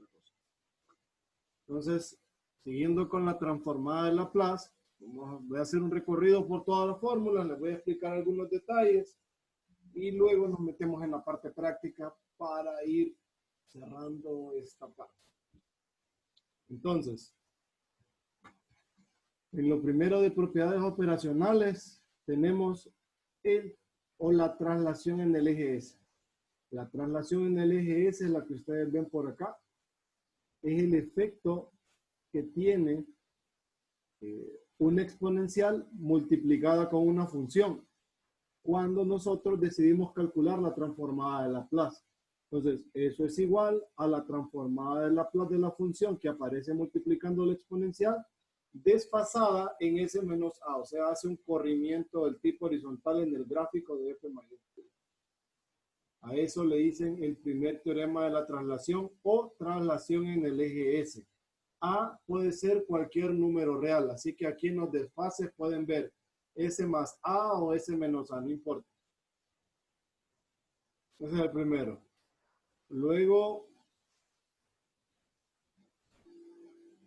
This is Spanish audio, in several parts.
otra cosa. Entonces, siguiendo con la transformada de Laplace, voy a hacer un recorrido por todas las fórmulas, les voy a explicar algunos detalles y luego nos metemos en la parte práctica para ir cerrando esta parte. Entonces, en lo primero de propiedades operacionales tenemos la traslación en el eje S. La traslación en el eje S es la que ustedes ven por acá. Es el efecto que tiene una exponencial multiplicada con una función cuando nosotros decidimos calcular la transformada de Laplace. Entonces, eso es igual a la transformada de Laplace de la función que aparece multiplicando la exponencial desfasada en S menos A. O sea, hace un corrimiento del tipo horizontal en el gráfico de F mayúscula. A eso le dicen el primer teorema de la traslación o traslación en el eje S. A puede ser cualquier número real, así que aquí en los desfases pueden ver S más A o S menos A, no importa. Ese es el primero. Luego,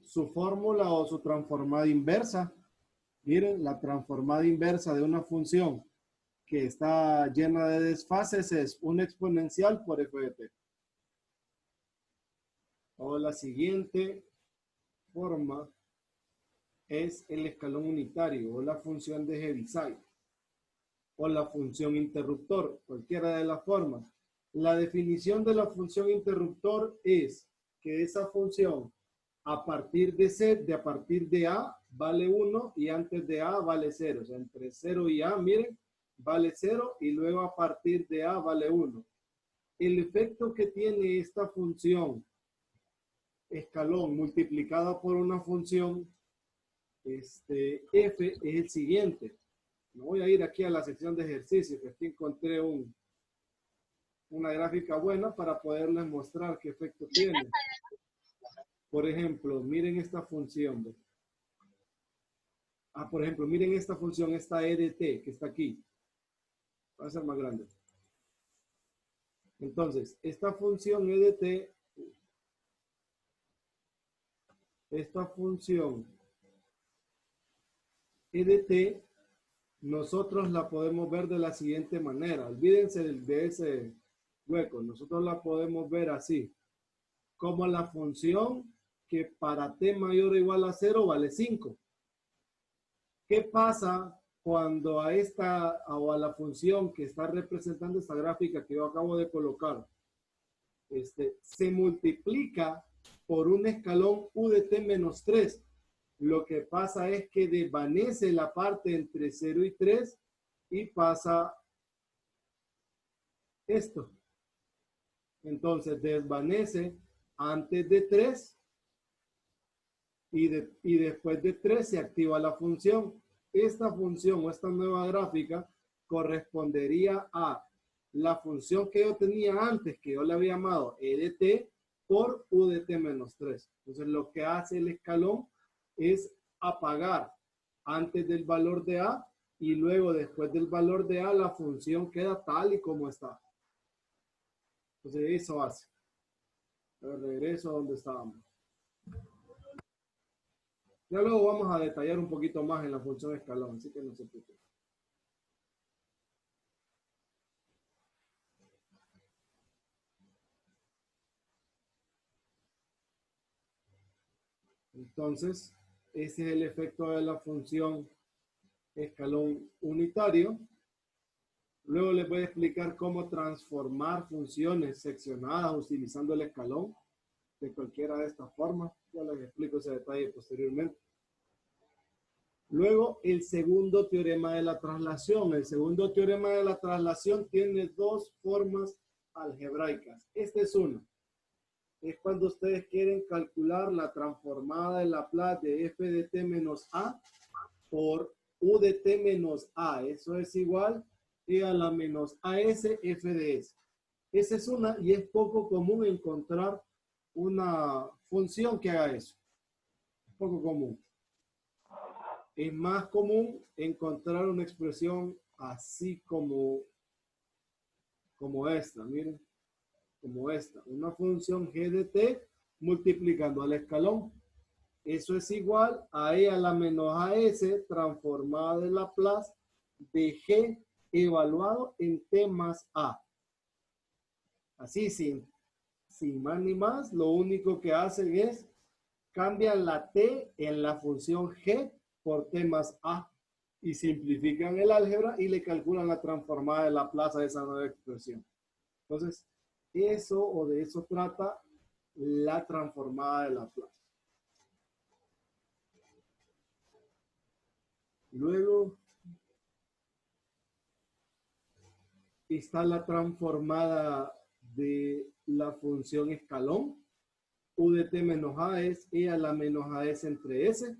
su fórmula o su transformada inversa. Miren, la transformada inversa de una función que está llena de desfases es una exponencial por f de t. O la siguiente forma es el escalón unitario o la función de Heaviside o la función interruptor, cualquiera de las formas. La definición de la función interruptor es que esa función a partir de C, a partir de A, vale 1 y antes de A vale 0. O sea, entre 0 y A, miren, vale 0 y luego a partir de A vale 1. El efecto que tiene esta función escalón multiplicada por una función f es el siguiente. Me voy a ir aquí a la sección de ejercicios, que aquí encontré una gráfica buena para poderles mostrar qué efecto tiene. Por ejemplo, miren esta función. Por ejemplo, miren esta función, esta e de t, que está aquí. Va a ser más grande. Entonces, esta función e de t, nosotros la podemos ver de la siguiente manera. Olvídense de ese hueco. Nosotros la podemos ver así. Como la función que para t mayor o igual a 0 vale 5. ¿Qué pasa cuando a esta o a la función que está representando esta gráfica que yo acabo de colocar se multiplica por un escalón u de t menos 3? Lo que pasa es que desvanece la parte entre 0 y 3 y pasa esto. Entonces desvanece antes de 3 y después de 3 se activa la función. Esta función o esta nueva gráfica correspondería a la función que yo tenía antes, que yo le había llamado e de t por u de t menos 3. Entonces lo que hace el escalón es apagar antes del valor de a y luego después del valor de a la función queda tal y como está. Entonces eso hace. Regreso a donde estábamos. Ya luego vamos a detallar un poquito más en la función escalón, así que no se preocupen. Entonces, ese es el efecto de la función escalón unitario. Luego les voy a explicar cómo transformar funciones seccionadas utilizando el escalón de cualquiera de estas formas. Ya les explico ese detalle posteriormente. Luego, el segundo teorema de la traslación. El segundo teorema de la traslación tiene dos formas algebraicas. Esta es una. Es cuando ustedes quieren calcular la transformada de Laplace de f de t menos a por u de t menos a. Eso es igual a la menos as f de s. Esa es una y es poco común encontrar una función que haga eso. Es poco común. Es más común encontrar una expresión así como esta, miren, como esta. Una función g de t multiplicando al escalón. Eso es igual a E a la menos AS transformada de Laplace de G evaluado en T más A. Así, sin más ni más, lo único que hacen es cambian la T en la función G por T más A y simplifican el álgebra y le calculan la transformada de Laplace a esa nueva expresión. Entonces, eso o de eso trata la transformada de Laplace. Luego está la transformada de la función escalón. U de t menos a es e a la menos as entre s.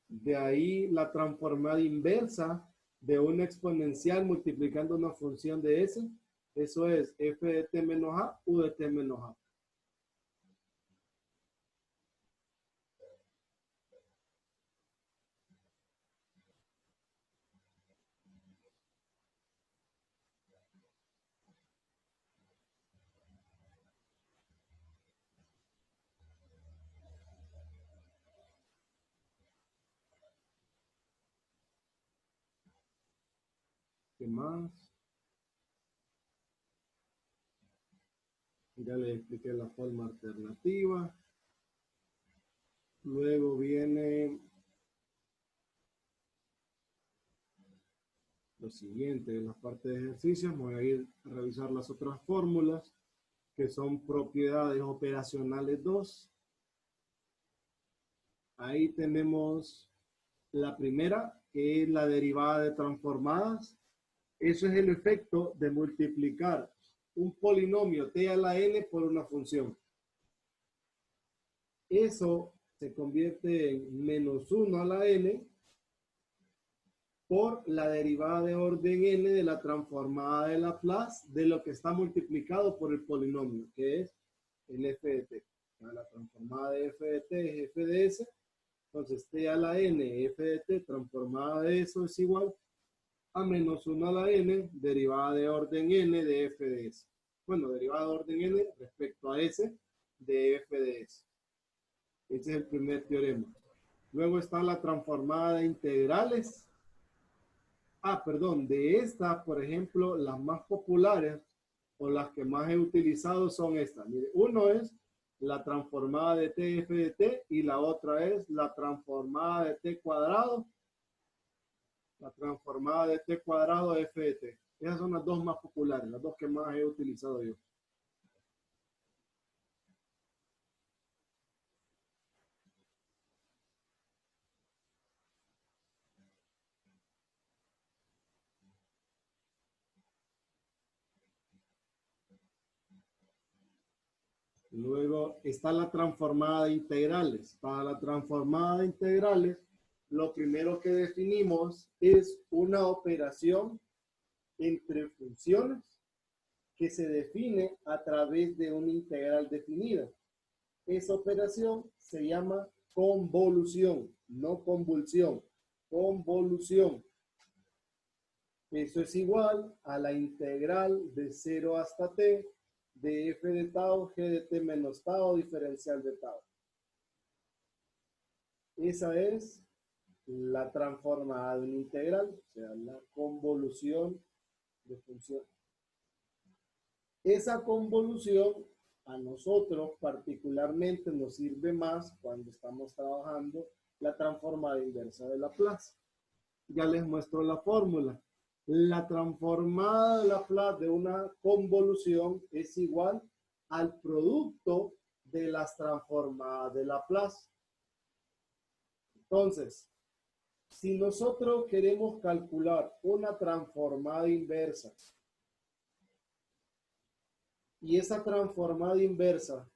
De ahí la transformada inversa de una exponencial multiplicando una función de s. Eso es f de t menos a, u de t menos a. ¿Qué más? Ya les expliqué la forma alternativa. Luego viene lo siguiente, en la parte de ejercicios. Voy a ir a revisar las otras fórmulas que son propiedades operacionales 2. Ahí tenemos la primera, que es la derivada de transformadas. Eso es el efecto de multiplicar un polinomio t a la n por una función. Eso se convierte en menos 1 a la n por la derivada de orden n de la transformada de Laplace de lo que está multiplicado por el polinomio, que es el f de t. La transformada de f de t es f de s. Entonces, t a la n, f de t transformada de eso es igual a menos 1 a la n, derivada de orden n de f de s. Bueno, derivada de orden n respecto a s de f de s. Ese es el primer teorema. Luego está la transformada de integrales. Perdón, de estas, por ejemplo, las más populares o las que más he utilizado son estas. Mire, uno es la transformada de t f de t y la otra es la transformada de t cuadrado. La transformada de t cuadrado f de t. Esas son las dos más populares, las dos que más he utilizado yo. Luego está la transformada de integrales. Para la transformada de integrales, lo primero que definimos es una operación entre funciones que se define a través de una integral definida. Esa operación se llama convolución, no convulsión, convolución. Eso es igual a la integral de 0 hasta t de f de tau, g de t menos tau, diferencial de tau. Esa es la transformada de una integral, o sea, la convolución de funciones. Esa convolución a nosotros particularmente nos sirve más cuando estamos trabajando la transformada inversa de Laplace. Ya les muestro la fórmula. La transformada de Laplace de una convolución es igual al producto de las transformadas de Laplace. Entonces, si nosotros queremos calcular una transformada inversa y esa transformada inversa,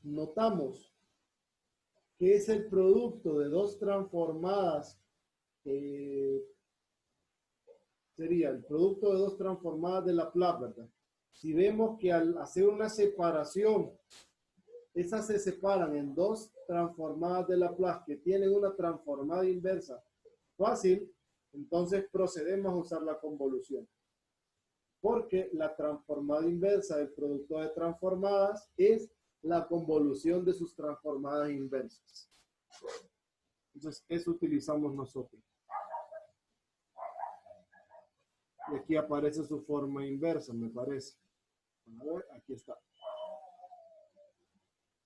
notamos que es el producto de dos transformadas, sería el producto de dos transformadas de Laplace, ¿verdad? Si vemos que al hacer una separación, esas se separan en dos transformadas de Laplace que tienen una transformada inversa fácil, Entonces procedemos a usar la convolución. Porque la transformada inversa del producto de transformadas es la convolución de sus transformadas inversas. Entonces, eso utilizamos nosotros. Y aquí aparece su forma inversa, me parece. A ver, aquí está.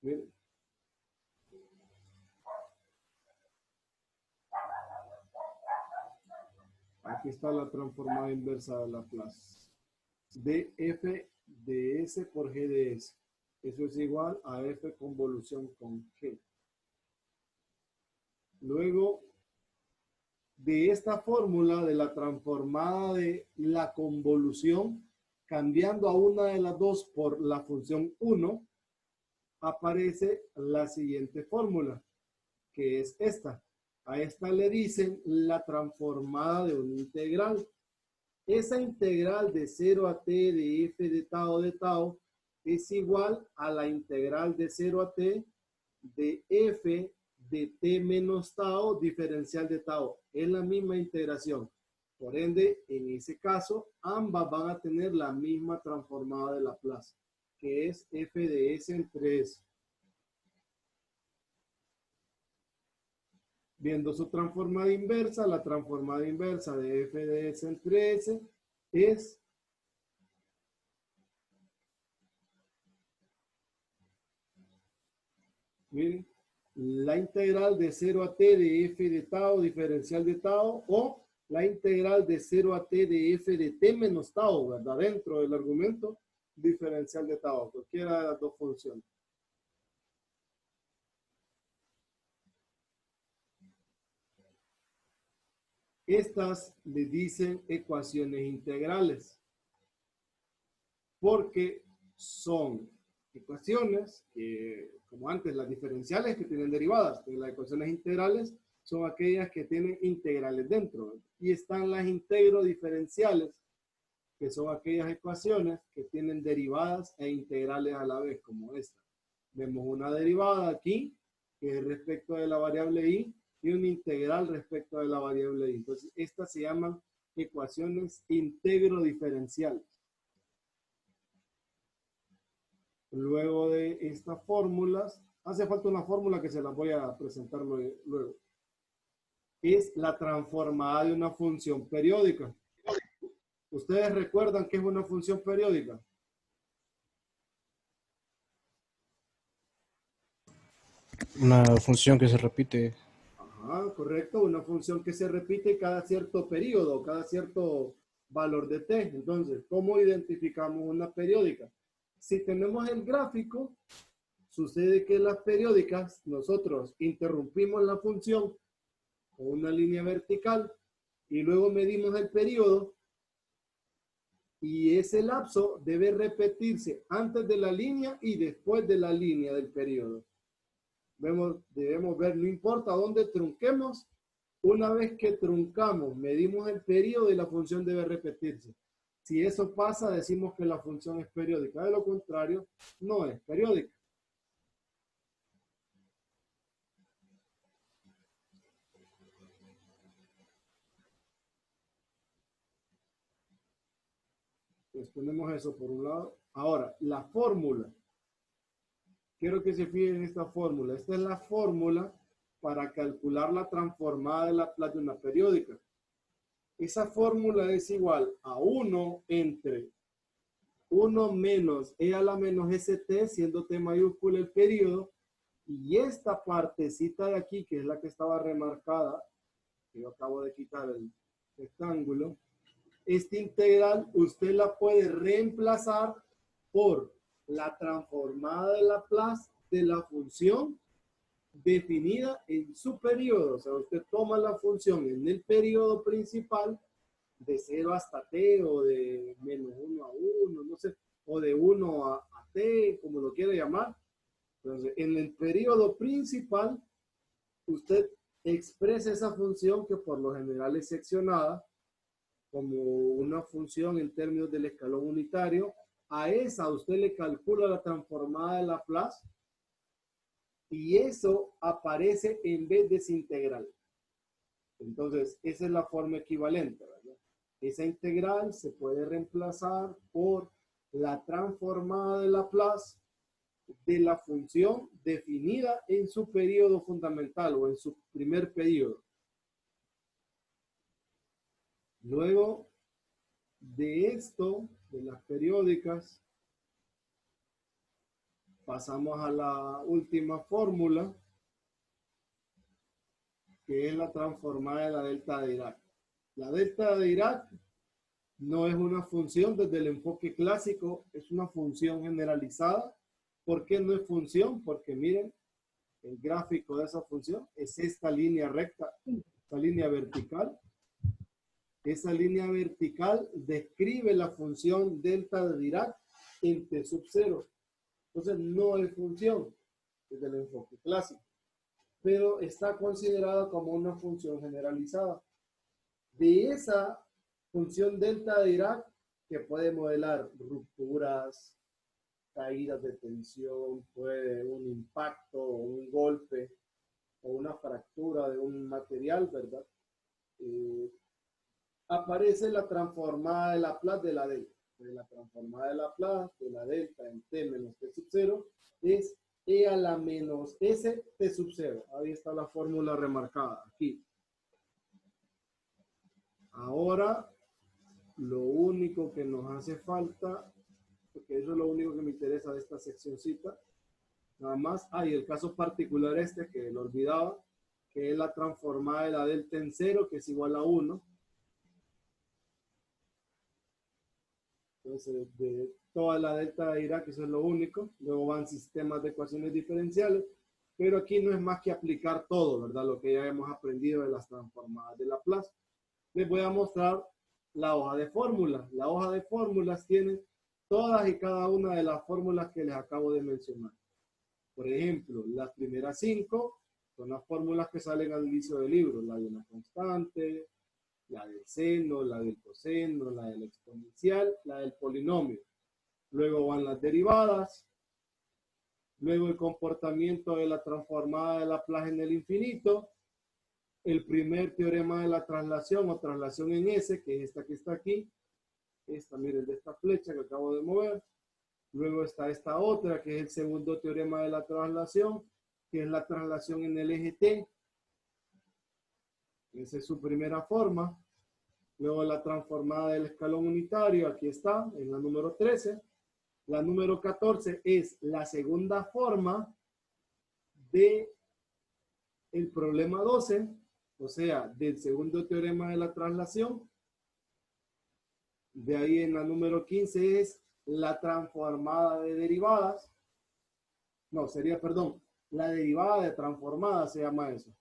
Miren. Aquí está la transformada inversa de Laplace. df de S por G de S. Eso es igual a F convolución con G. Luego, de esta fórmula de la transformada de la convolución, cambiando a una de las dos por la función 1, aparece la siguiente fórmula, que es esta. A esta le dicen la transformada de una integral. Esa integral de 0 a t de f de tau es igual a la integral de 0 a t de f de t menos tau diferencial de tau. Es la misma integración. Por ende, en ese caso, ambas van a tener la misma transformada de Laplace, que es f de s entre s. Viendo su transformada inversa, la transformada inversa de f de s entre s es miren, la integral de 0 a t de f de tau diferencial de tau o la integral de 0 a t de f de t menos tau, ¿verdad? Dentro del argumento diferencial de tau, cualquiera de las dos funciones. Estas le dicen ecuaciones integrales porque son ecuaciones que, como antes, las diferenciales que tienen derivadas, pero las ecuaciones integrales son aquellas que tienen integrales dentro. Y están las integro-diferenciales, que son aquellas ecuaciones que tienen derivadas e integrales a la vez, como esta. Vemos una derivada aquí, que es respecto de la variable y una integral respecto de la variable y. Entonces, estas se llaman ecuaciones integro-diferenciales. Luego de estas fórmulas, hace falta una fórmula que se las voy a presentar luego. Es la transformada de una función periódica. ¿Ustedes recuerdan qué es una función periódica? Una función que se repite. Ajá, correcto. Una función que se repite cada cierto periodo, cada cierto valor de t. Entonces, ¿cómo identificamos una periódica? Si tenemos el gráfico, sucede que las periódicas, nosotros interrumpimos la función con una línea vertical y luego medimos el periodo y ese lapso debe repetirse antes de la línea y después de la línea del periodo. Debemos ver, no importa dónde trunquemos, una vez que truncamos, medimos el periodo y la función debe repetirse. Si eso pasa, decimos que la función es periódica. De lo contrario, no es periódica. Pues tenemos eso por un lado. Ahora, la fórmula. Quiero que se fijen en esta fórmula. Esta es la fórmula para calcular la transformada de Laplace de una periódica. Esa fórmula es igual a 1 entre 1 menos e a la menos st, siendo t mayúscula el periodo, y esta partecita de aquí, que es la que estaba remarcada, que yo acabo de quitar el rectángulo, esta integral usted la puede reemplazar por la transformada de Laplace de la función definida en su periodo. O sea, usted toma la función en el periodo principal de 0 hasta t o de menos 1 a 1, no sé, o de 1 a t, como lo quiera llamar. Entonces, en el periodo principal, usted expresa esa función que por lo general es seccionada como una función en términos del escalón unitario. A esa usted le calcula la transformada de Laplace y eso aparece en vez de esa integral. Entonces, esa es la forma equivalente, ¿verdad? Esa integral se puede reemplazar por la transformada de Laplace de la función definida en su periodo fundamental o en su primer periodo. Luego de esto, de las periódicas, pasamos a la última fórmula, que es la transformada de la delta de Dirac. La delta de Dirac no es una función desde el enfoque clásico, es una función generalizada. ¿Por qué no es función? Porque miren, el gráfico de esa función es esta línea recta, esta línea vertical. Esa línea vertical describe la función delta de Dirac en T sub 0. Entonces no es función desde el enfoque clásico, pero está considerada como una función generalizada. De esa función delta de Dirac que puede modelar rupturas, caídas de tensión, puede un impacto o un golpe o una fractura de un material, ¿verdad? Aparece la transformada de Laplace de la delta. La transformada de Laplace de la delta en t menos t sub 0 es e a la menos s t sub 0. Ahí está la fórmula remarcada, aquí. Ahora, lo único que nos hace falta, porque eso es lo único que me interesa de esta seccioncita, nada más, y el caso particular este que lo olvidaba, que es la transformada de la delta en 0, que es igual a 1. Entonces, de toda la delta de Dirac, eso es lo único. Luego van sistemas de ecuaciones diferenciales, pero aquí no es más que aplicar todo, ¿verdad? Lo que ya hemos aprendido de las transformadas de Laplace. Les voy a mostrar la hoja de fórmulas. La hoja de fórmulas tiene todas y cada una de las fórmulas que les acabo de mencionar. Por ejemplo, las primeras 5 son las fórmulas que salen al inicio del libro. La de una constante, la del seno, la del coseno, la del exponencial, la del polinomio. Luego van las derivadas. Luego el comportamiento de la transformada de Laplace en el infinito. El primer teorema de la traslación o traslación en S, que es esta que está aquí. Esta, miren, de esta flecha que acabo de mover. Luego está esta otra, que es el segundo teorema de la traslación, que es la traslación en el eje T. Esa es su primera forma. Luego la transformada del escalón unitario, aquí está, en la número 13. La número 14 es la segunda forma de el problema 12, o sea, del segundo teorema de la traslación. De ahí en la número 15 es la transformada de derivadas. No, sería, perdón, la derivada de transformada se llama eso.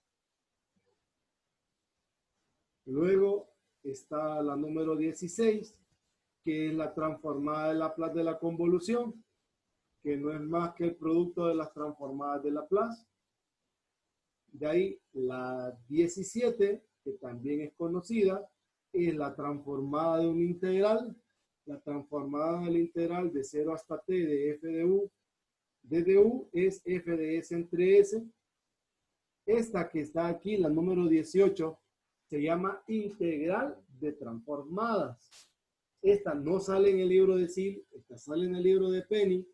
Luego está la número 16, que es la transformada de Laplace de la convolución, que no es más que el producto de las transformadas de Laplace. De ahí la 17, que también es conocida, es la transformada de un integral, la transformada del integral de 0 hasta t de f de u, de du es f de s entre s. Esta que está aquí, la número 18, se llama integral de transformadas. Esta no sale en el libro de Sil, esta sale en el libro de Penny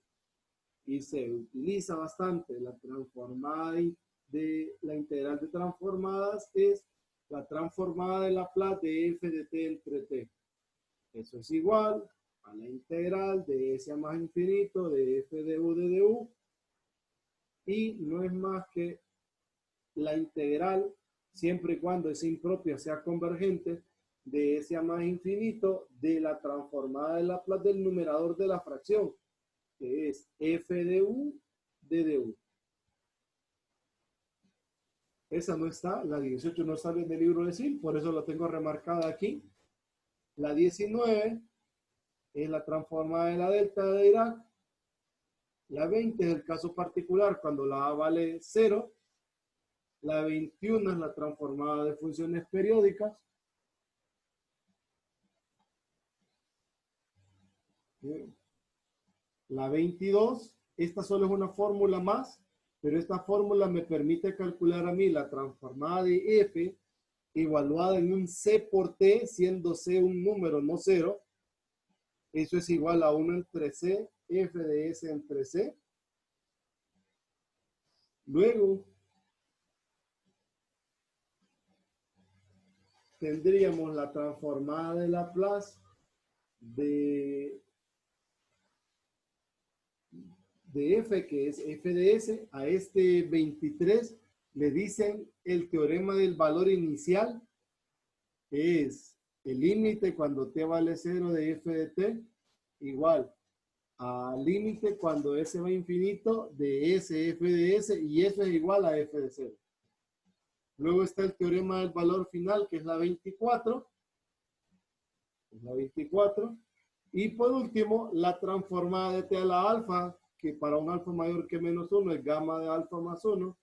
y se utiliza bastante. La transformada de la integral de transformadas es la transformada de Laplace de f de t entre t. Eso es igual a la integral de s a más infinito de f de u de du, y no es más que la integral, siempre y cuando esa impropia sea convergente, de s a más infinito de la transformada de Laplace del numerador de la fracción, que es f de u de du. Esa no está, la 18 no sale en el libro de Sil, por eso la tengo remarcada aquí. La 19 es la transformada de la delta de Dirac. La 20 es el caso particular cuando la A vale 0. La 21 es la transformada de funciones periódicas. La 22, esta solo es una fórmula más, pero esta fórmula me permite calcular a mí la transformada de f evaluada en un C por T, siendo C un número, no cero. Eso es igual a 1 entre C, f de S entre C. Luego, tendríamos la transformada de Laplace de f, que es f de S. A este 23 le dicen el teorema del valor inicial, que es el límite cuando t vale 0 de f de t, igual al límite cuando s va a infinito de s f de s, y eso es igual a f de 0. Luego está el teorema del valor final, que es la 24. Y por último, la transformada de t a la alfa, que para un alfa mayor que menos 1 es gamma de alfa más 1,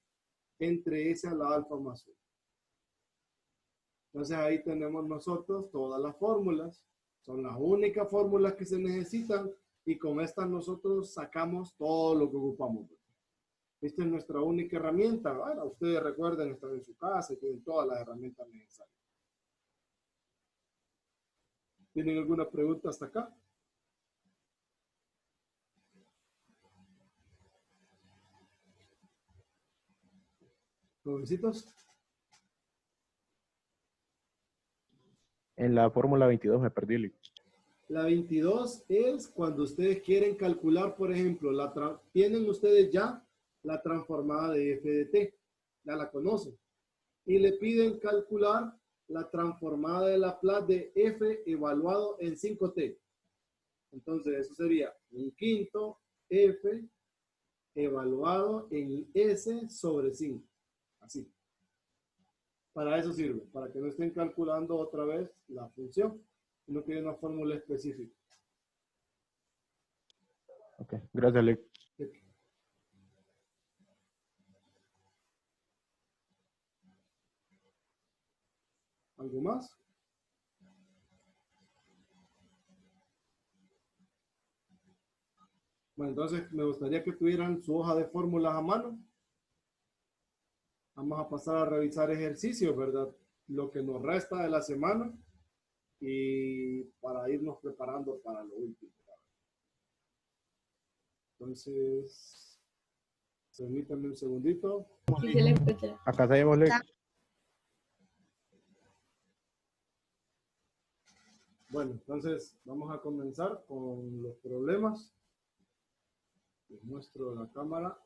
entre s a la alfa más 1. Entonces ahí tenemos nosotros todas las fórmulas. Son las únicas fórmulas que se necesitan, y con estas nosotros sacamos todo lo que ocupamos. Esta es nuestra única herramienta. Bueno, ustedes recuerden, están en su casa y tienen todas las herramientas necesarias. ¿Tienen alguna pregunta hasta acá? ¿Jovencitos? En la fórmula 22 me perdí, Luis. La 22 es cuando ustedes quieren calcular, por ejemplo, tienen ustedes ya la transformada de f de t, ya la conocen, y le piden calcular la transformada de Laplace de f evaluado en 5t. Entonces eso sería un quinto f evaluado en s sobre 5. Así. Para eso sirve, para que no estén calculando otra vez la función, sino que hay una fórmula específica. Ok, gracias, Luis. ¿Algo más? Bueno, entonces me gustaría que tuvieran su hoja de fórmulas a mano. Vamos a pasar a revisar ejercicios, ¿verdad? Lo que nos resta de la semana, y para irnos preparando para lo último. Entonces, permítanme un segundito. Sí, se le escucha. Acá seguimos, Luis. Bueno, entonces vamos a comenzar con los problemas. Les muestro la cámara.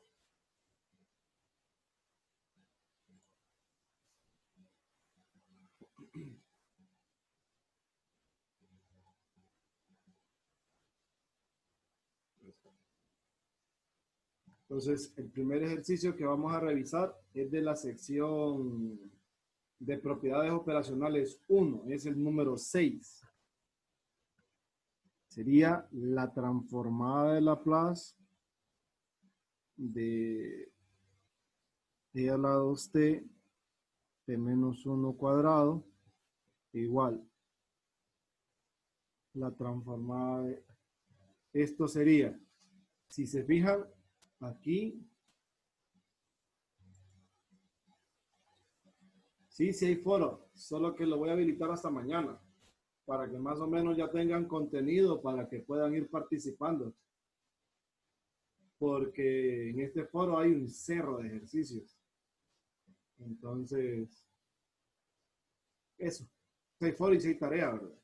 Entonces, el primer ejercicio que vamos a revisar es de la sección de propiedades operacionales 1, es el número 6. Sería la transformada de Laplace de t a la 2t, t menos 1 cuadrado, igual la transformada de... Esto sería, si se fijan, aquí, sí hay foro, solo que lo voy a habilitar hasta mañana, para que más o menos ya tengan contenido para que puedan ir participando. Porque en este foro hay un cerro de ejercicios. Entonces, eso. 6 foros y 6 tareas, ¿verdad?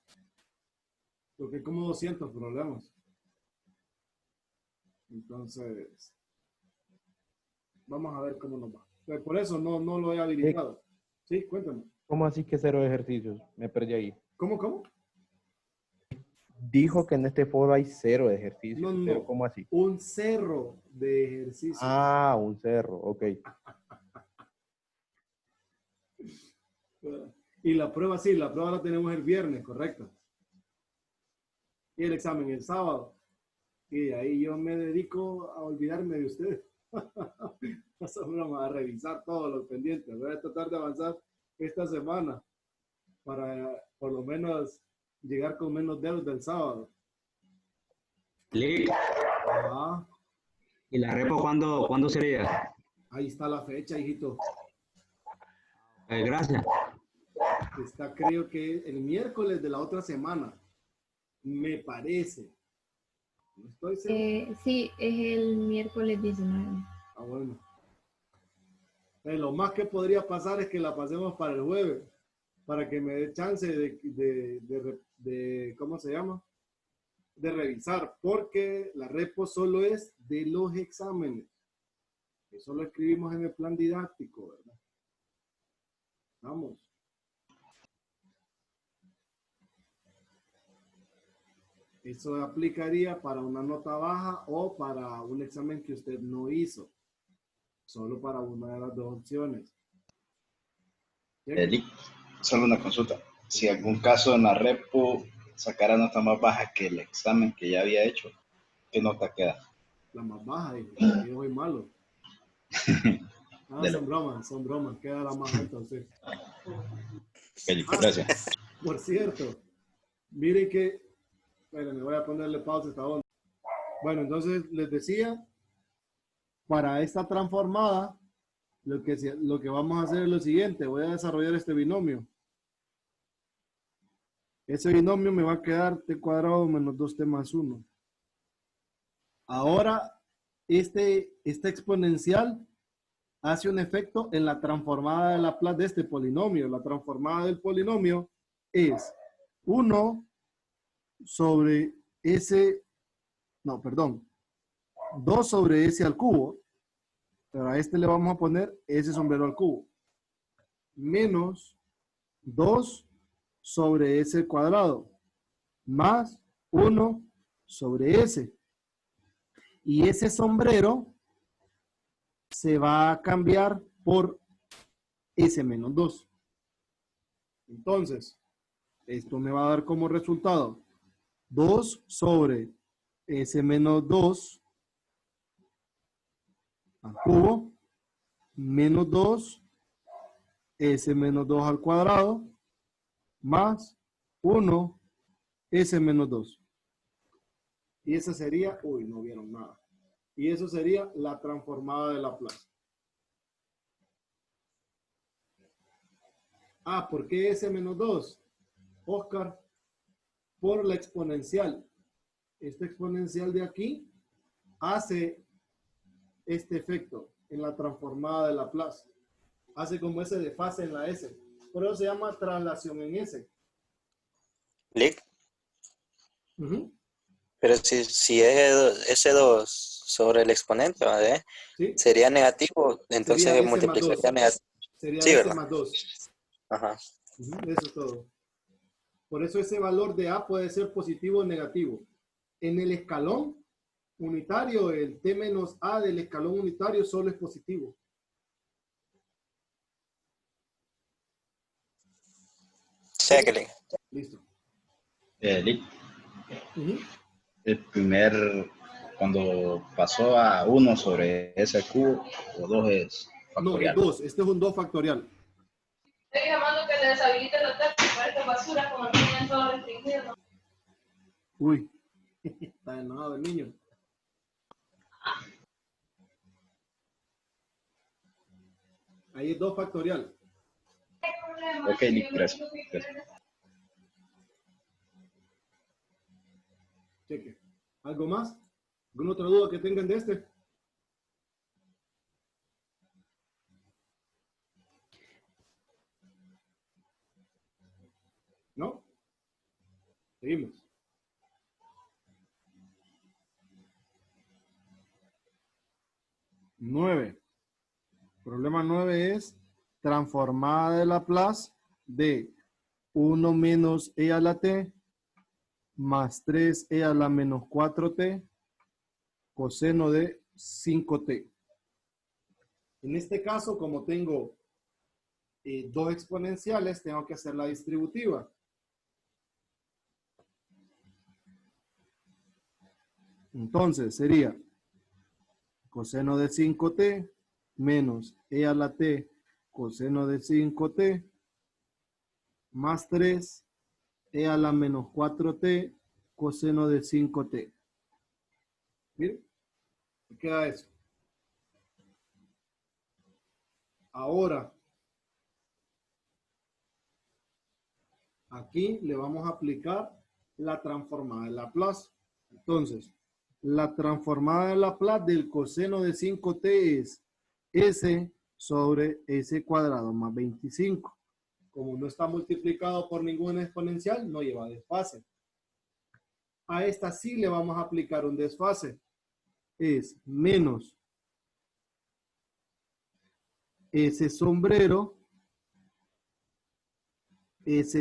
Porque hay como 200 problemas. Entonces, vamos a ver cómo nos va. Pero por eso no lo he habilitado. Sí, cuéntame. ¿Cómo así que 0 ejercicios? Me perdí ahí. ¿Cómo? Dijo que en este foro hay 0 ejercicios. No. Pero ¿cómo así? Un cerro de ejercicios. Ah, un cerro, ok. Y la prueba, sí, la prueba la tenemos el viernes, correcto. Y el examen el sábado. Y ahí yo me dedico a olvidarme de ustedes. Vamos a revisar todos los pendientes. Voy a tratar de avanzar esta semana para por lo menos llegar con menos dedos del sábado. Lick, Ajá. ¿y la repo cuándo sería? Ahí está la fecha, hijito. Gracias. Está, creo que el miércoles de la otra semana. Me parece. No estoy seguro. Sí, es el miércoles 19. Ah, bueno. Lo más que podría pasar es que la pasemos para el jueves, para que me dé chance de ¿cómo se llama? De revisar, porque la repo solo es de los exámenes. Eso lo escribimos en el plan didáctico, ¿verdad? Vamos. Eso aplicaría para una nota baja o para un examen que usted no hizo. Solo para una de las dos opciones. Eli, solo una consulta. Si algún caso en la repo sacara nota más baja que el examen que ya había hecho, ¿qué nota queda? La más baja, yo soy malo. Ah, De lo... son bromas, queda la más alta usted. Eli, gracias. Por cierto, miren que, bueno, me voy a ponerle pausa a esta onda. Bueno, entonces les decía, para esta transformada, lo que vamos a hacer es lo siguiente, voy a desarrollar este binomio. Ese binomio me va a quedar t cuadrado menos 2t más 1. Ahora, esta exponencial hace un efecto en la transformada de Laplace de este polinomio. La transformada del polinomio es 1 sobre s, no, perdón, 2 sobre s al cubo, pero a este le vamos a poner s sombrero al cubo, menos 2 sobre s cuadrado, más 1 sobre s. Y ese sombrero se va a cambiar por s menos 2. Entonces, esto me va a dar como resultado 2 sobre s menos 2 al cubo, menos 2, s menos 2 al cuadrado, más 1, s menos 2. Y esa sería, uy, no vieron nada. Y eso sería la transformada de Laplace. Ah, ¿por qué s menos 2? Oscar, por la exponencial. Esta exponencial de aquí hace este efecto en la transformada de Laplace. Hace como ese desfase en la S. Por eso se llama traslación en S. Lick, Uh-huh. pero si es S2 sobre el exponente, ¿vale? ¿Sí? Sería negativo, entonces Sería S más multiplicaría 2. negativo. Sería Sí, S ¿verdad? más 2. Ajá. Uh-huh. Eso es todo. Por eso ese valor de A puede ser positivo o negativo. En el escalón unitario, el T menos A del escalón unitario solo es positivo. Chéquele. Listo. Eli, Uh-huh. el primer, cuando pasó a 1 sobre ese cubo, o 2 es No, es factorial. 2. Este es un 2 factorial. Estoy llamando que le deshabilite los taxis para esta basura, como tienen todo restringido. Uy, está enojado el niño. Ahí es 2 factorial. Ok, Eli, gracias. Cheque. ¿Algo más? ¿Alguna otra duda que tengan de este? ¿No? Seguimos. Nueve. Problema 9 es transformada de Laplace de 1 menos e a la t más 3e a la menos 4t coseno de 5t. En este caso, como tengo dos exponenciales, tengo que hacer la distributiva. Entonces sería coseno de 5t menos e a la t coseno de 5t más 3 e a la menos 4t coseno de 5t. Miren, me queda eso. Ahora, Aquí le vamos a aplicar la transformada de Laplace. Entonces, la transformada de Laplace del coseno de 5t es s sobre s cuadrado más 25. Como no está multiplicado por ninguna exponencial, no lleva desfase. A esta sí le vamos a aplicar un desfase. Es menos S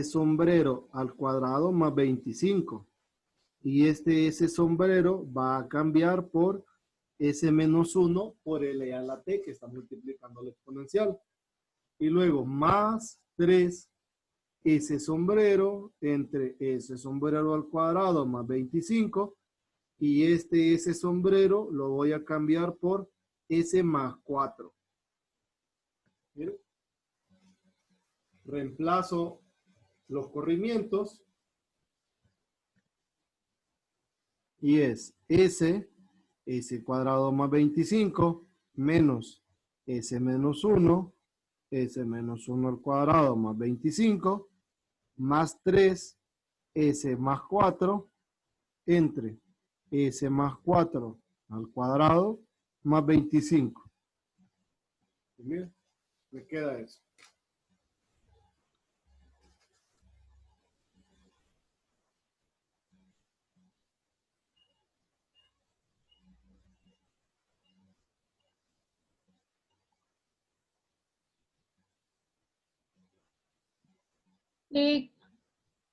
sombrero al cuadrado más 25. Y este S sombrero va a cambiar por S menos 1 por L a la T, que está multiplicando la exponencial. Y luego más 3 S sombrero entre S sombrero al cuadrado más 25. Y este S sombrero lo voy a cambiar por S más 4. ¿Miren? Reemplazo los corrimientos y es S cuadrado más 25 menos S menos 1 al cuadrado más 25 más 3 S más 4 entre S más 4 al cuadrado más 25. Bien, me queda eso. Y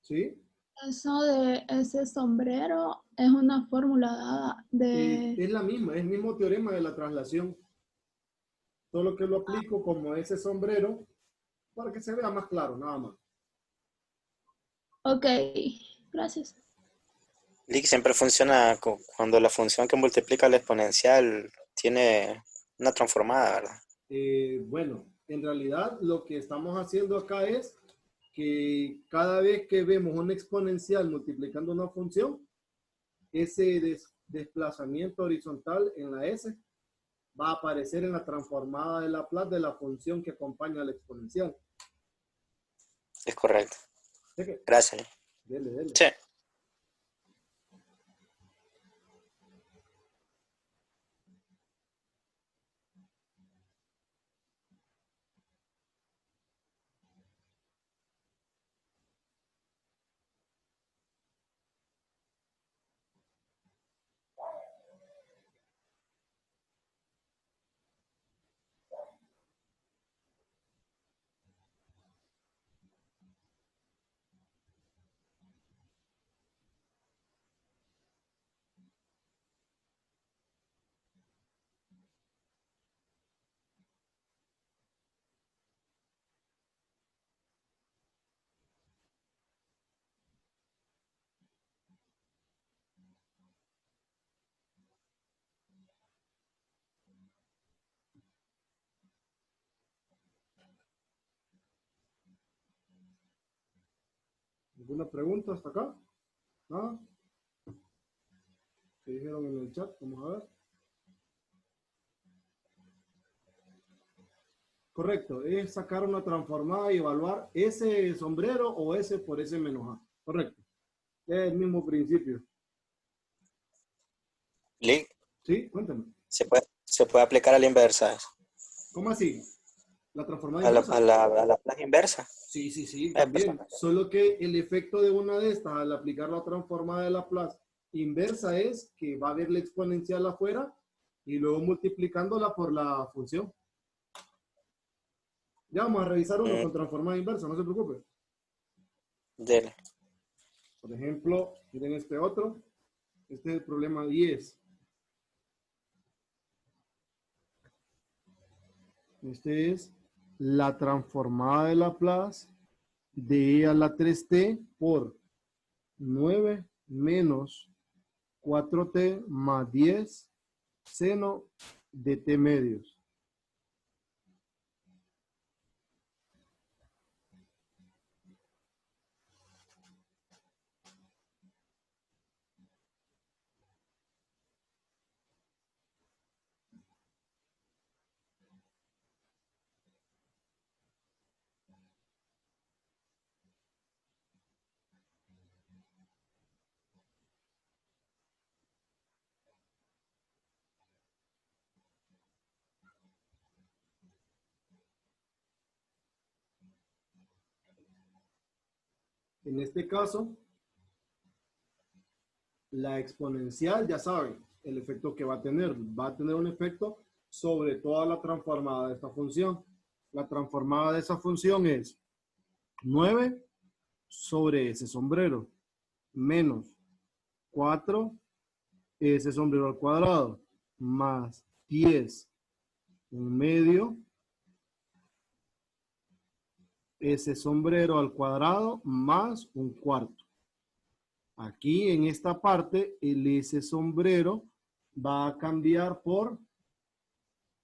¿Sí? eso de ese sombrero es una fórmula dada de... Es la misma, es el mismo teorema de la traslación. Solo que lo aplico como ese sombrero para que se vea más claro, nada más. Ok, gracias. Lick, siempre funciona cuando la función que multiplica la exponencial tiene una transformada, ¿verdad? Bueno, en realidad lo que estamos haciendo acá es que cada vez que vemos una exponencial multiplicando una función, ese desplazamiento horizontal en la S va a aparecer en la transformada de Laplace de la función que acompaña a la exponencial. Es correcto. ¿Sí que? Gracias. Dele. Sí. ¿Alguna pregunta hasta acá? ¿Nada? ¿Qué dijeron en el chat? Vamos a ver. Correcto, es sacar una transformada y evaluar ese sombrero o ese por ese menos A. Correcto. Es el mismo principio. Lick, ¿Sí? Cuéntame. se puede aplicar a la inversa. ¿Cómo así? ¿La transformada A la, inversa? a la, a la plaza inversa. Sí, Pues, también. Solo que el efecto de una de estas al aplicar la transformada de Laplace inversa es que va a haber la exponencial afuera y luego multiplicándola por la función. Ya vamos a revisar uno con transformada inversa, no se preocupe. Dele. Por ejemplo, miren este otro. Este es el problema 10. Este es la transformada de Laplace de e a la 3t por 9 menos 4t más 10 seno de t medios. En este caso, la exponencial, ya saben, el efecto que va a tener un efecto sobre toda la transformada de esta función. La transformada de esa función es 9 sobre ese sombrero menos 4 ese sombrero al cuadrado más 10 un medio ese sombrero al cuadrado más un cuarto. Aquí en esta parte ese sombrero va a cambiar por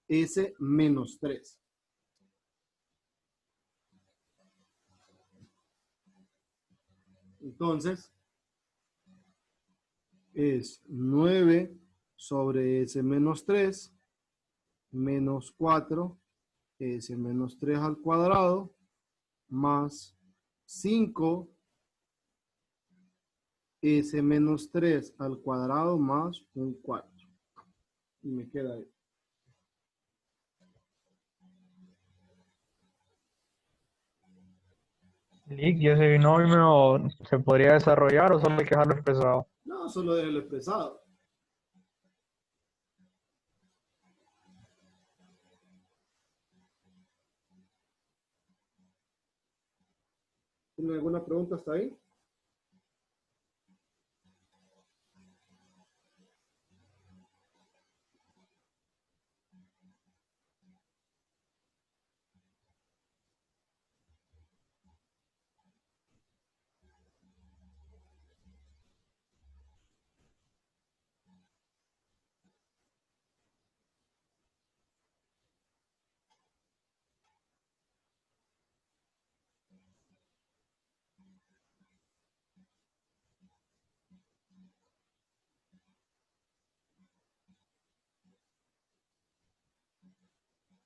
ese menos 3. Entonces, es 9 sobre ese menos 3, menos 4, ese menos 3 al cuadrado, más 5, ese menos 3 al cuadrado, más un cuarto. Y me queda ahí. Lick, ¿y ese binomio se podría desarrollar o solo hay que dejarlo expresado? No, solo déjelo expresado. ¿Tienen alguna pregunta hasta ahí?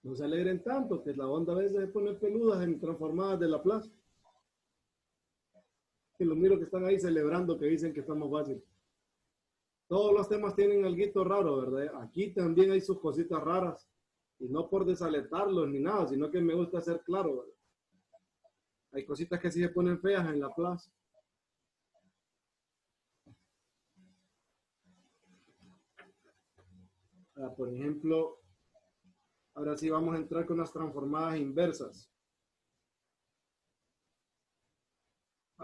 No se alegren tanto, que la onda a veces se pone peludas en transformadas de Laplace. Que los miro que están ahí celebrando, que dicen que estamos fácil. Todos los temas tienen algo raro, ¿verdad? Aquí también hay sus cositas raras. Y no por desalentarlos ni nada, sino que me gusta ser claro, ¿verdad? Hay cositas que sí se ponen feas en Laplace. Por ejemplo, ahora sí vamos a entrar con las transformadas inversas.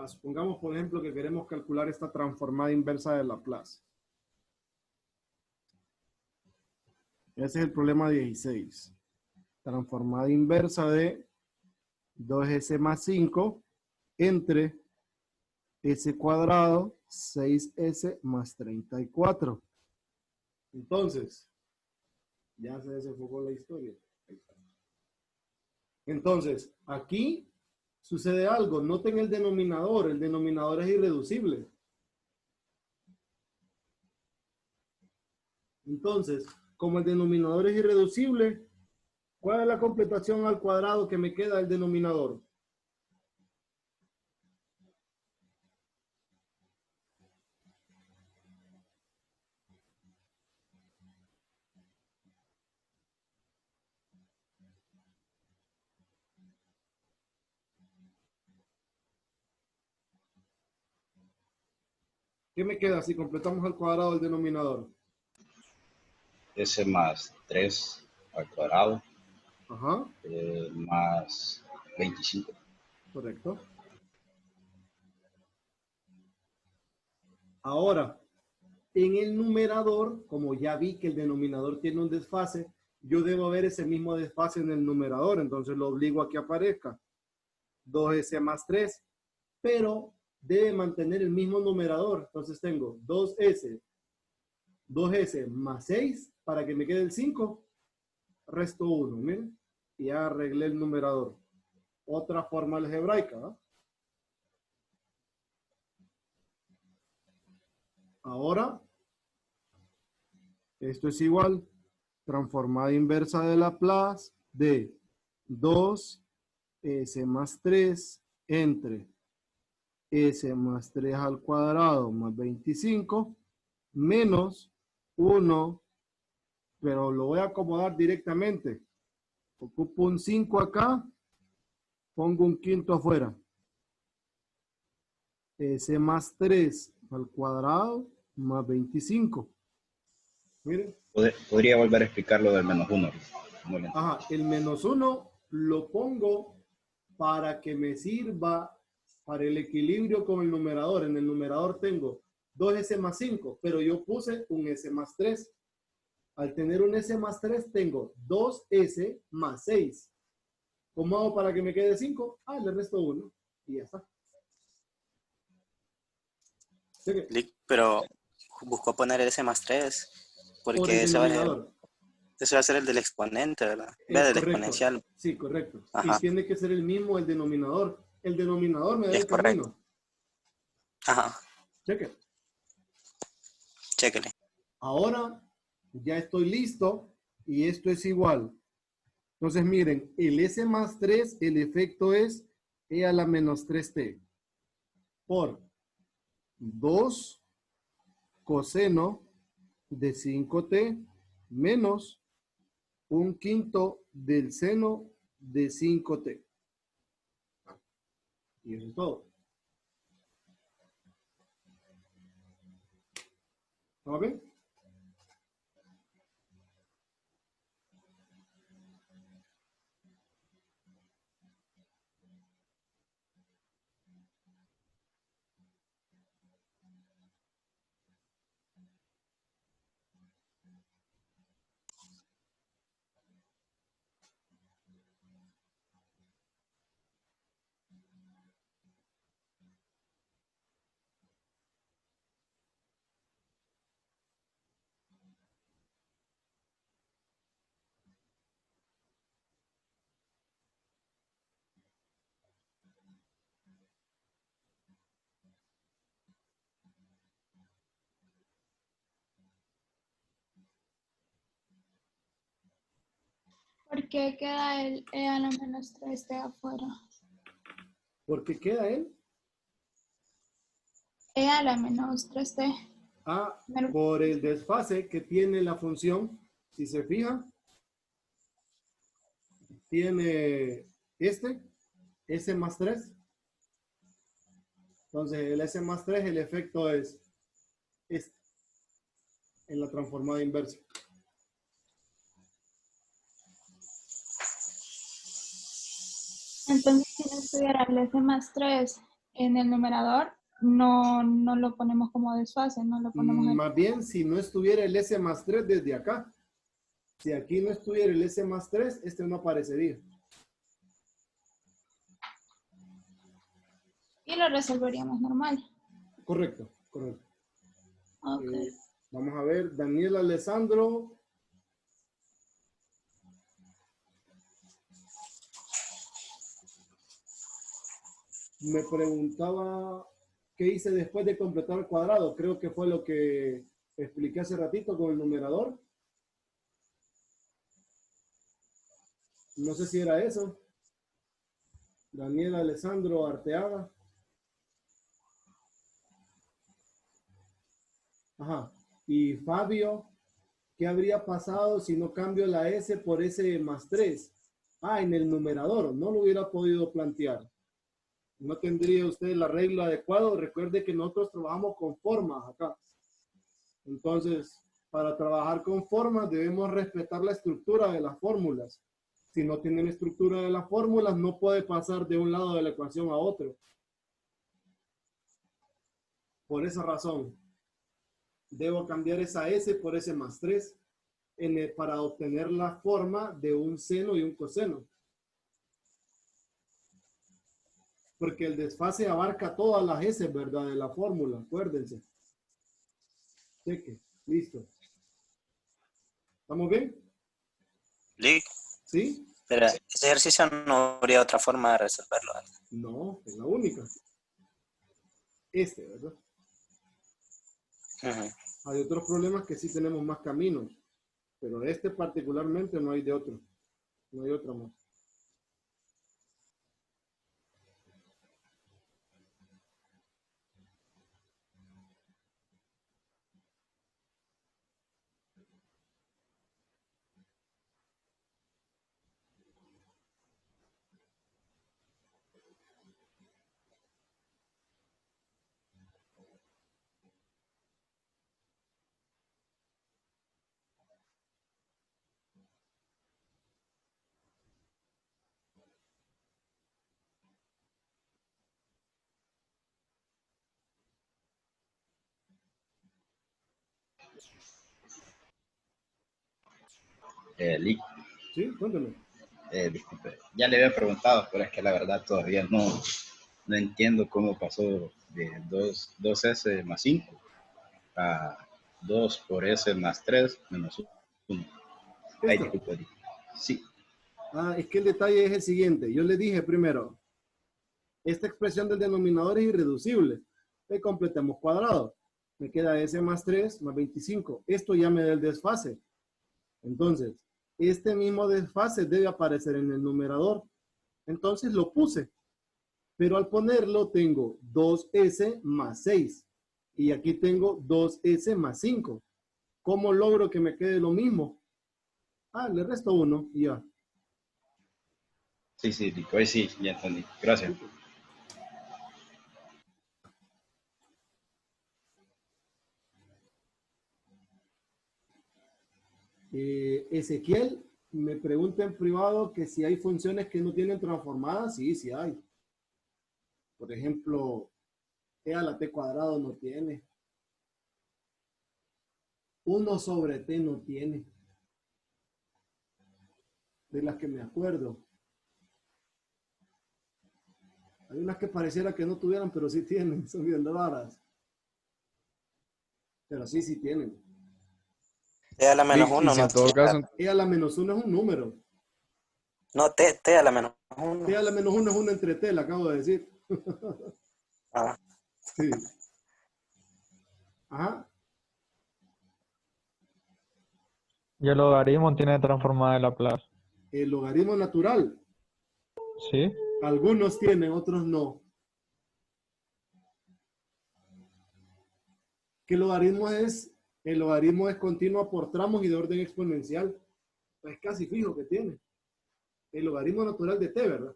Supongamos, por ejemplo, que queremos calcular esta transformada inversa de Laplace. Ese es el problema 16. Transformada inversa de 2s más 5 entre s cuadrado 6s más 34. Entonces, ya se desenfocó la historia. Entonces, aquí sucede algo. Noten el denominador. El denominador es irreducible. Entonces, como el denominador es irreducible, ¿cuál es la completación al cuadrado que me queda del denominador? ¿Qué me queda si completamos al cuadrado el denominador? S más 3 al cuadrado. Ajá. Más 25. Correcto. Ahora, en el numerador, como ya vi que el denominador tiene un desfase, yo debo ver ese mismo desfase en el numerador, entonces lo obligo a que aparezca 2s más 3, pero debe mantener el mismo numerador. Entonces tengo 2s más 6 para que me quede el 5, resto 1, miren, y ya arreglé el numerador. Otra forma algebraica, ¿no? Ahora, esto es igual, transformada inversa de Laplace de 2s más 3 entre s más 3 al cuadrado más 25 menos 1, pero lo voy a acomodar directamente. Ocupo un 5 acá, pongo un quinto afuera. S más 3 al cuadrado más 25. Miren. Podría volver a explicar lo del -1. No lo entiendo. Ajá, el -1 lo pongo para que me sirva para el equilibrio con el numerador. En el numerador tengo 2S más 5, pero yo puse un S más 3. Al tener un S más 3, tengo 2S más 6. ¿Cómo hago para que me quede 5? Ah, le resto 1 y ya está. Pero buscó poner S más 3 Por el porque ese denominador. va a ser el del exponente, ¿verdad? Del Correcto. exponencial. Sí, correcto. Ajá. Y tiene que ser el mismo el denominador. El denominador me da Es el camino. correcto. Ajá. Cheque. Chéquele. Ahora ya estoy listo y esto es igual. Entonces miren, el S más 3, el efecto es E a la menos 3t por 2 coseno de 5t menos 1/5 del seno de 5t. Y eso es todo. ¿Estamos bien? ¿Por qué queda el E a la menos 3t afuera? ¿Por qué queda él? E a la menos 3t. Ah, por el desfase que tiene la función. Si se fijan, tiene este, S más 3. Entonces, el S más 3, el efecto es este, en la transformada inversa. Entonces, si no estuviera el S más 3 en el numerador, no lo ponemos como desfase, no lo ponemos en... Más bien, si no estuviera el S más 3 desde acá. Si aquí no estuviera el S más 3, este no aparecería. Y lo resolveríamos normal. Correcto, correcto. Ok. Vamos a ver, Daniel Alessandro. Me preguntaba qué hice después de completar el cuadrado. Creo que fue lo que expliqué hace ratito con el numerador. No sé si era eso. Daniel Alessandro Arteaga. Ajá. Y Fabio, ¿qué habría pasado si no cambio la S por S más 3? Ah, en el numerador. No lo hubiera podido plantear. No tendría usted el arreglo adecuado. Recuerde que nosotros trabajamos con formas acá. Entonces, para trabajar con formas debemos respetar la estructura de las fórmulas. Si no tienen estructura de las fórmulas, no puede pasar de un lado de la ecuación a otro. Por esa razón, debo cambiar esa S por S más 3 para obtener la forma de un seno y un coseno. Porque el desfase abarca todas las S, ¿verdad? De la fórmula, acuérdense. Cheque, listo. ¿Estamos bien? ¿Sí? Pero ese ejercicio no habría otra forma de resolverlo. No, es la única. ¿Verdad? Hay otros problemas que sí tenemos más caminos, pero este particularmente no hay de otro. No hay otra más. Lick, Sí, cuéntame. disculpe, ya le había preguntado, pero es que la verdad todavía no entiendo cómo pasó de 2S más 5 a 2 por S más 3 menos 1. Ay, Esto. disculpe, Lick. Sí, Es que el detalle es el siguiente. Yo le dije primero, esta expresión del denominador es irreducible. Le completemos cuadrado. Me queda S más 3 más 25. Esto ya me da el desfase. Entonces, este mismo desfase debe aparecer en el numerador. Entonces lo puse. Pero al ponerlo tengo 2S más 6. Y aquí tengo 2S más 5. ¿Cómo logro que me quede lo mismo? Le resto 1 y ya. sí, Lick, hoy sí, ya entendí. Gracias. Ezequiel me pregunta en privado que si hay funciones que no tienen transformadas. Sí, sí hay. Por ejemplo, e a la t cuadrado no tiene. 1 sobre t no tiene. De las que me acuerdo. Hay unas que pareciera que no tuvieran, pero sí tienen. Son bien raras. Pero sí, sí tienen. T a la menos Y 1 si no en todo tiene. caso, E a la menos 1 es un número. No, T a la menos 1. T a la menos 1 es 1 entre t, le acabo de decir. Ah, Sí. Ajá. Y el logaritmo tiene transformada de Laplace. El logaritmo natural. ¿Sí? Algunos tienen, otros no. ¿Qué logaritmo es? El logaritmo es continuo por tramos y de orden exponencial. Es casi fijo que tiene. El logaritmo natural de t, ¿verdad?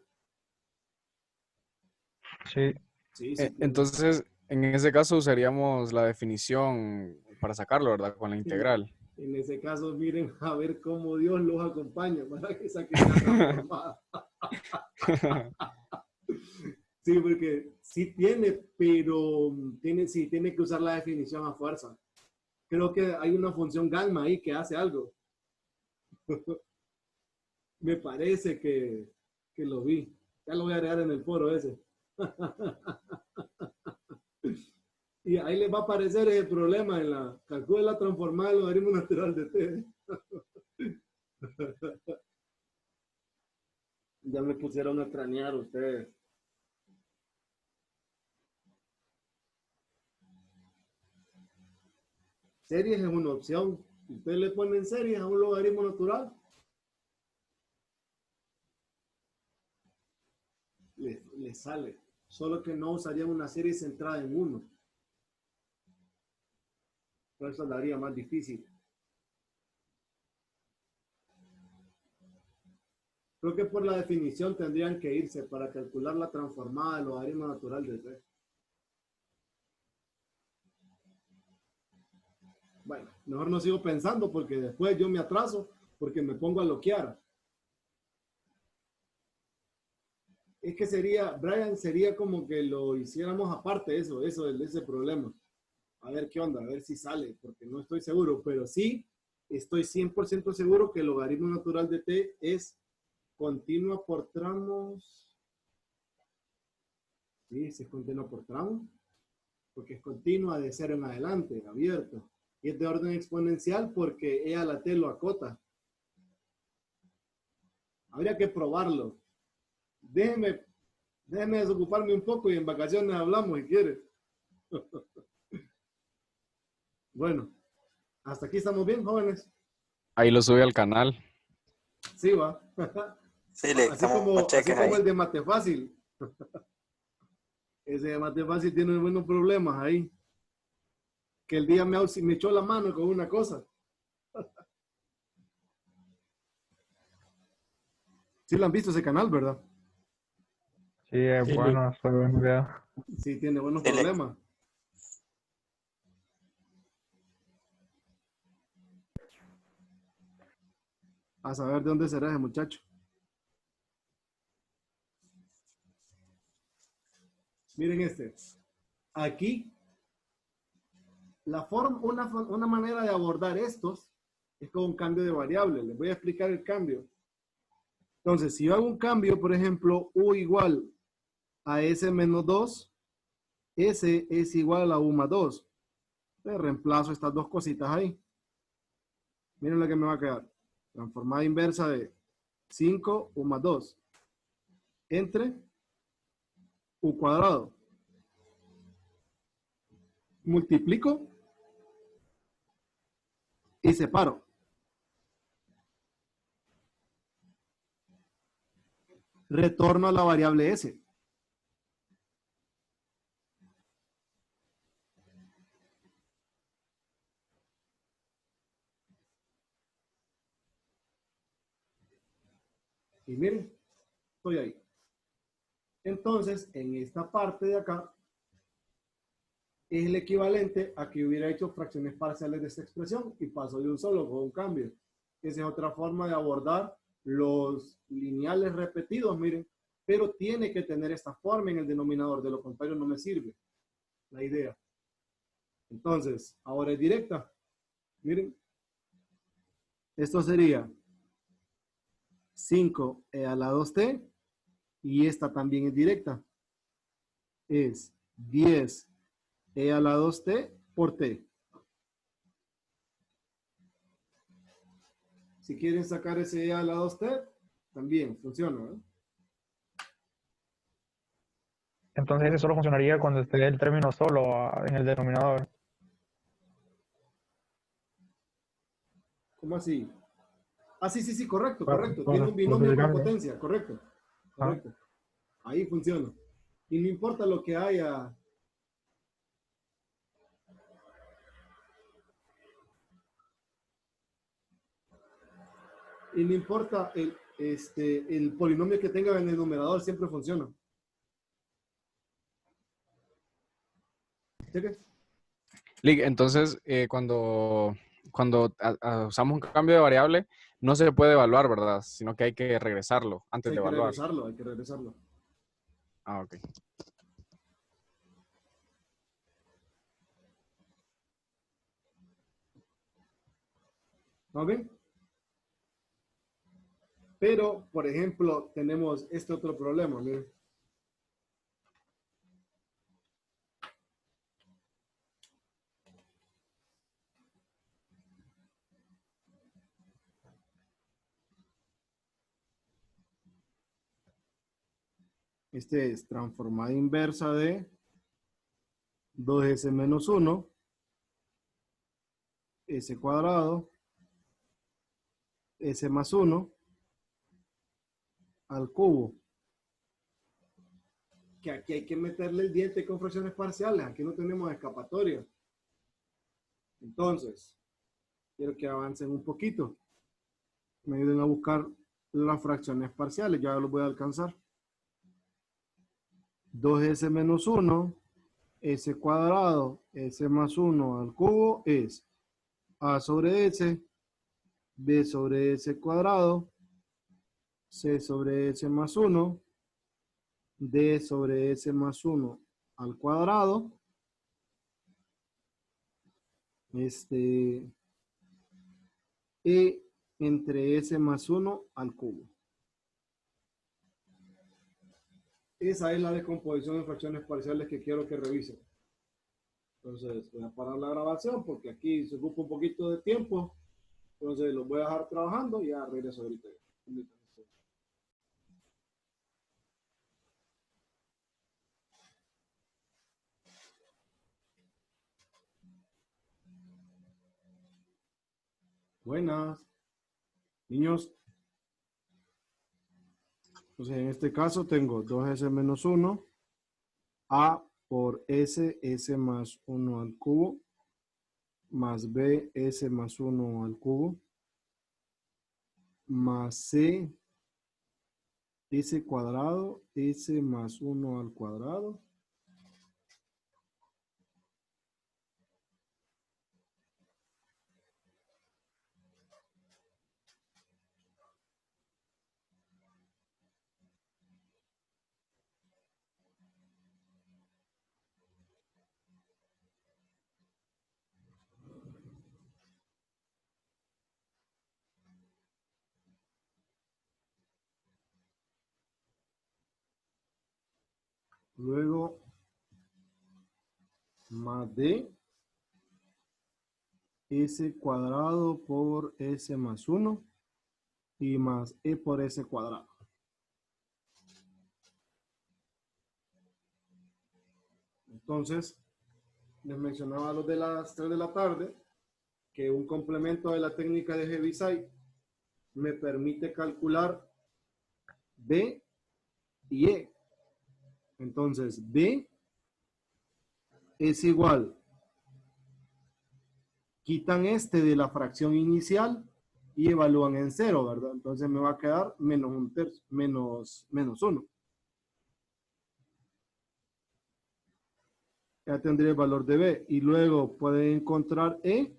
Sí. Sí, sí tiene. entonces, en ese caso usaríamos la definición para sacarlo, ¿verdad? Con la integral. En ese caso, miren a ver cómo Dios los acompaña para que saquen la transformada. Sí, porque sí tiene, pero sí tiene que usar la definición a fuerza. Creo que hay una función gamma ahí que hace algo. Me parece que lo vi. Ya lo voy a agregar en el foro ese. Y ahí les va a aparecer el problema en la calcula la transformada del logaritmo natural de t. Ya me pusieron a cranear ustedes. Series es una opción. Si ustedes le ponen series a un logaritmo natural, le sale. Solo que no usarían una serie centrada en uno. Por eso la haría más difícil. Creo que por la definición tendrían que irse para calcular la transformada del logaritmo natural de t. Bueno, mejor no sigo pensando porque después yo me atraso porque me pongo a loquear. Es que sería, Brian, sería como que lo hiciéramos aparte ese problema. A ver qué onda, a ver si sale, porque no estoy seguro, pero sí estoy 100% seguro que el logaritmo natural de t es continua por tramos. Sí, es continua por tramos, porque es continua de 0 en adelante, abierto. Y es de orden exponencial porque e a la t lo acota. Habría que probarlo. Déjeme desocuparme un poco y en vacaciones hablamos si quiere. Bueno, hasta aquí estamos bien, jóvenes. Ahí lo sube al canal. Sí, va. sí, le Así estamos como cheques ahí. el de Mate Fácil. Ese de Mate Fácil tiene buenos problemas ahí. Que el día me echó la mano con una cosa. Sí lo han visto ese canal, ¿verdad? Sí, es bueno, fue buen video. Sí, tiene buenos Sí, problemas. A saber de dónde será ese muchacho. Miren este. Aquí Una manera de abordar estos es con un cambio de variable. Les voy a explicar el cambio. Entonces, si yo hago un cambio, por ejemplo, U igual a S menos 2, S es igual a U más 2. Entonces, reemplazo estas dos cositas ahí. Miren lo que me va a quedar. Transformada inversa de 5 U más 2 entre U cuadrado. Multiplico y separo. Retorno a la variable S. Y miren, estoy ahí. Entonces, en esta parte de acá, es el equivalente a que hubiera hecho fracciones parciales de esta expresión y paso de un solo con un cambio. Esa es otra forma de abordar los lineales repetidos, miren, pero tiene que tener esta forma en el denominador, de lo contrario no me sirve la idea. Entonces, ahora es directa. Miren, esto sería 5e a la 2t y esta también es directa. Es 10e a la 2t por t. Si quieren sacar ese e a la 2t, también funciona, ¿eh? Entonces ese solo funcionaría cuando esté el término solo en el denominador. ¿Cómo así? Ah, sí, correcto. Claro, Tiene un binomio cuando se con cambie. potencia, correcto. Ahí funciona. Y no importa lo que haya. Y no importa el polinomio que tenga en el numerador, siempre funciona. ¿Cheques? Lick, entonces, cuando usamos un cambio de variable, no se puede evaluar, ¿verdad? Sino que hay que regresarlo antes de evaluar. Hay que regresarlo. Ah, ok. ¿Ok? Pero, por ejemplo, tenemos este otro problema, miren. Este es transformada inversa de 2s menos 1, s cuadrado, s más 1, al cubo. Que aquí hay que meterle el diente con fracciones parciales. Aquí no tenemos escapatoria. Entonces, quiero que avancen un poquito. Me ayuden a buscar las fracciones parciales. Ya los voy a alcanzar. 2s menos 1, s cuadrado, s más 1 al cubo es a sobre s, b sobre s cuadrado, c sobre s más 1, d sobre s más 1 al cuadrado, e entre s más 1 al cubo. Esa es la descomposición de fracciones parciales que quiero que revisen. Entonces, voy a parar la grabación porque aquí se ocupa un poquito de tiempo. Entonces, los voy a dejar trabajando y ya regreso ahorita. Buenas. Niños. Entonces, en este caso tengo 2s menos 1, a por s, s más 1 al cubo, más b, s más 1 al cubo, más c, s cuadrado, s más 1 al cuadrado, Luego, más D, S cuadrado por S más 1 y más E por S cuadrado. Entonces, les mencionaba a los de las 3 de la tarde que un complemento de la técnica de Heaviside me permite calcular B y E. Entonces, B es igual, quitan este de la fracción inicial y evalúan en 0, ¿verdad? Entonces me va a quedar menos 1/3, menos 1. Ya tendré el valor de B. Y luego pueden encontrar E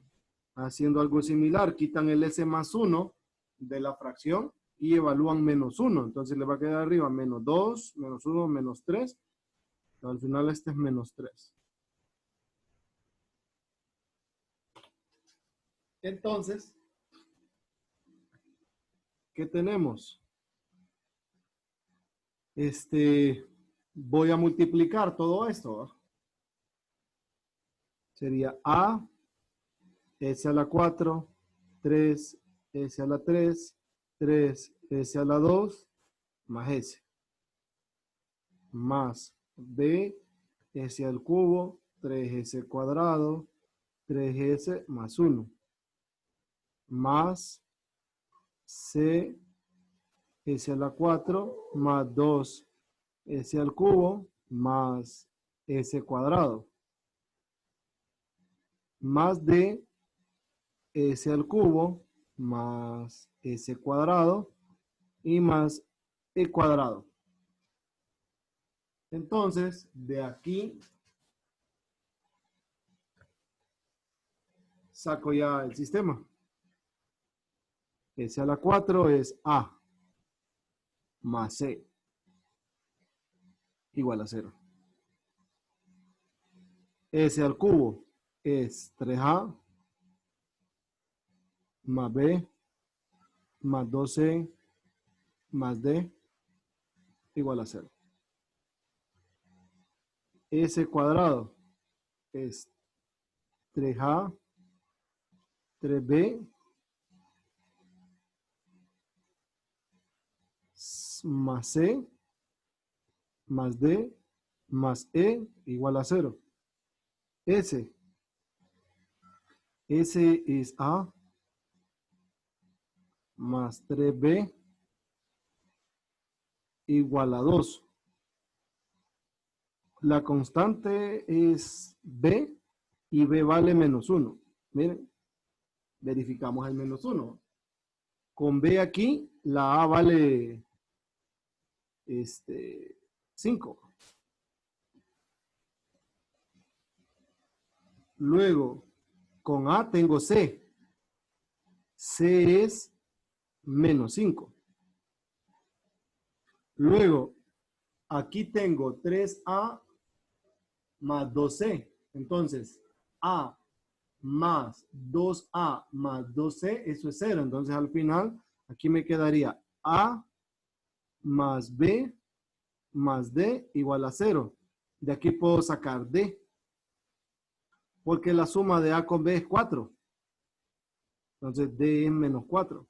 haciendo algo similar. Quitan el S más 1 de la fracción y evalúan menos 1. Entonces le va a quedar arriba menos 2, menos 1, menos 3. Al final este es menos 3. Entonces, ¿qué tenemos? Voy a multiplicar todo esto, ¿va? Sería A, S a la 4, 3, S a la 3, 3, S a la 2, más S. Más B, S al cubo, 3S cuadrado, 3S más 1. Más C, S a la 4, más 2, S al cubo, más S cuadrado. Más D, S al cubo, más S cuadrado, y más E cuadrado. Entonces, de aquí saco ya el sistema. S a la 4 es A más C igual a 0. S al cubo es 3A más B más 2C más D igual a 0. S cuadrado es 3A, 3B más C más D más E igual a 0. S es A más 3B igual a 2. La constante es B y B vale menos 1. Miren, verificamos el menos 1. Con B aquí, la A vale 5. Luego, con A tengo C. C es menos 5. Luego, aquí tengo 3A más 2C. Entonces, A más 2A más 2C, eso es 0. Entonces, al final, aquí me quedaría A más B más D igual a 0. De aquí puedo sacar D. Porque la suma de A con B es 4. Entonces, D es menos 4.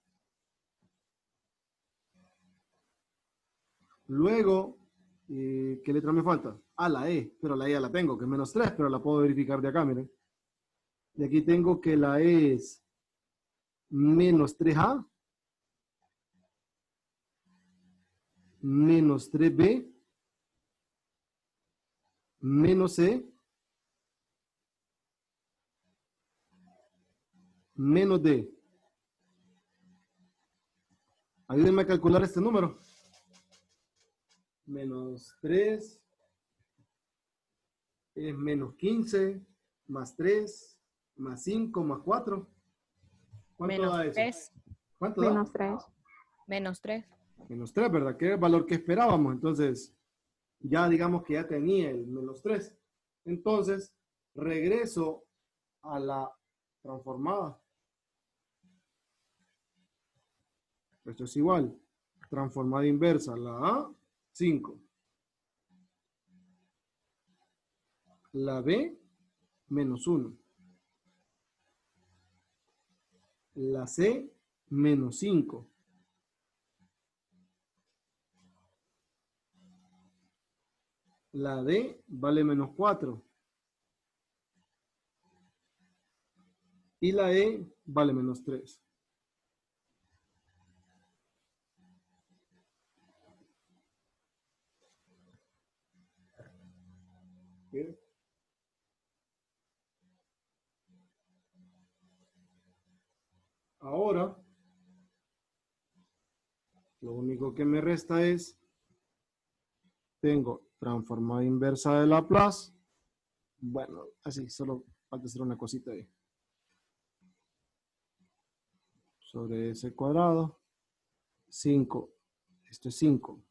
Luego, ¿qué letra me falta? Ah, la E, pero la E ya la tengo, que es menos 3, pero la puedo verificar de acá, miren. De aquí tengo que la E es menos 3A, menos 3B, menos C, menos D. Ayúdenme a calcular este número. Menos 3 es menos 15, más 3, más 5, más 4. ¿Cuánto Menos da eso? 3. ¿Cuánto da? Menos 3. Menos 3. Menos 3, ¿verdad? Que es el valor que esperábamos. Entonces, ya digamos que ya tenía el menos 3. Entonces, regreso a la transformada. Esto es igual. Transformada inversa. La A, 5. La B, menos 1. La C, menos 5. La D vale menos 4. Y la E vale menos 3. Bien. Ahora, lo único que me resta es, tengo transformada inversa de Laplace. Bueno, así, solo falta hacer una cosita ahí. Sobre S cuadrado, 5, esto es 5,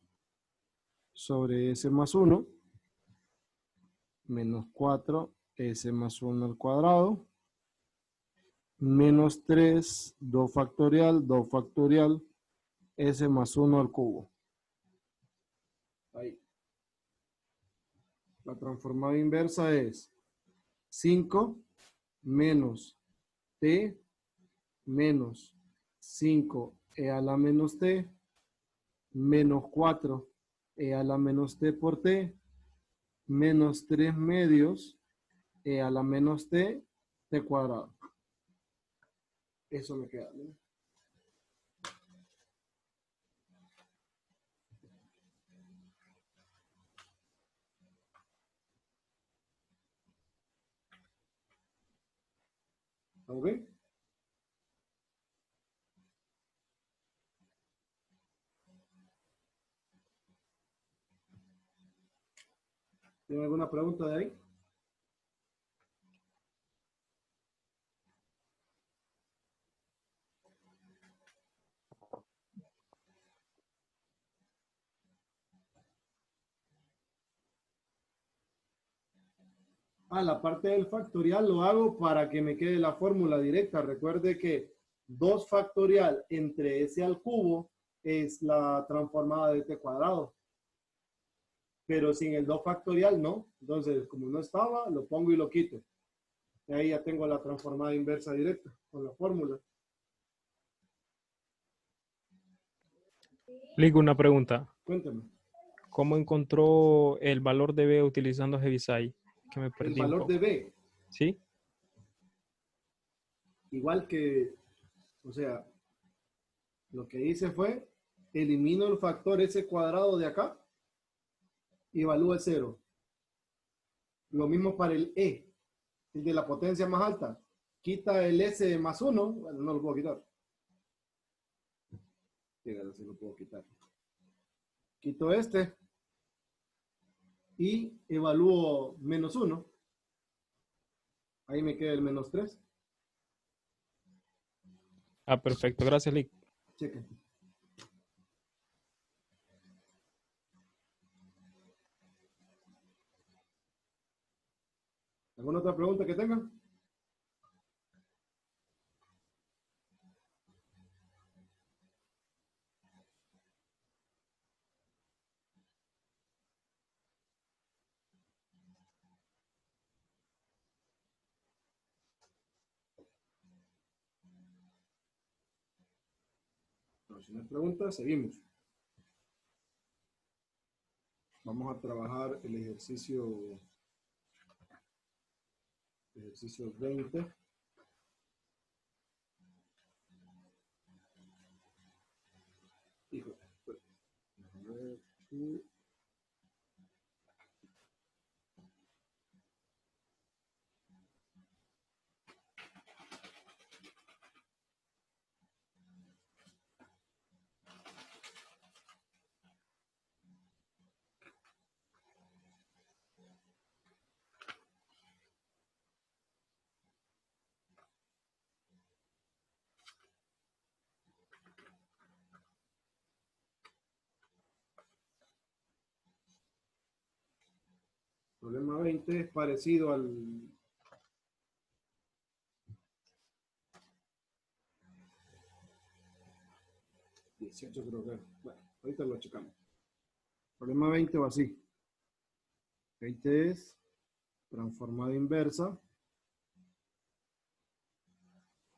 sobre S más 1, menos 4, S más 1 al cuadrado, menos 3, 2 factorial, S más 1 al cubo. Ahí. La transformada inversa es 5 menos T menos 5e a la menos T menos 4e a la menos T por T menos 3 medios e a la menos T cuadrado. Eso me queda, ¿no? ¿Estamos bien? ¿Tienen alguna pregunta de ahí? La parte del factorial lo hago para que me quede la fórmula directa. Recuerde que 2 factorial entre S al cubo es la transformada de T cuadrado. Pero sin el 2 factorial no. Entonces, como no estaba, lo pongo y lo quito. Y ahí ya tengo la transformada inversa directa con la fórmula. Lick, una pregunta. Cuéntame. ¿Cómo encontró el valor de B utilizando Heaviside? Que me perdí El valor de B. ¿Sí? Igual que, o sea, lo que hice fue, elimino el factor S cuadrado de acá y evalúo el 0. Lo mismo para el E, el de la potencia más alta. Quita el S más 1, bueno, no lo puedo quitar. Fíjate si lo puedo quitar. Quito este y evalúo menos 1. Ahí me queda el menos 3. Perfecto. Gracias, Lick. Cheque. ¿Alguna otra pregunta que tengan? No, si no hay preguntas, seguimos. Vamos a trabajar el ejercicio 20. Híjole. A ver, problema 20 es parecido al 18, creo que. Bueno, ahorita lo checamos. Problema 20 va así. 20 es transformada inversa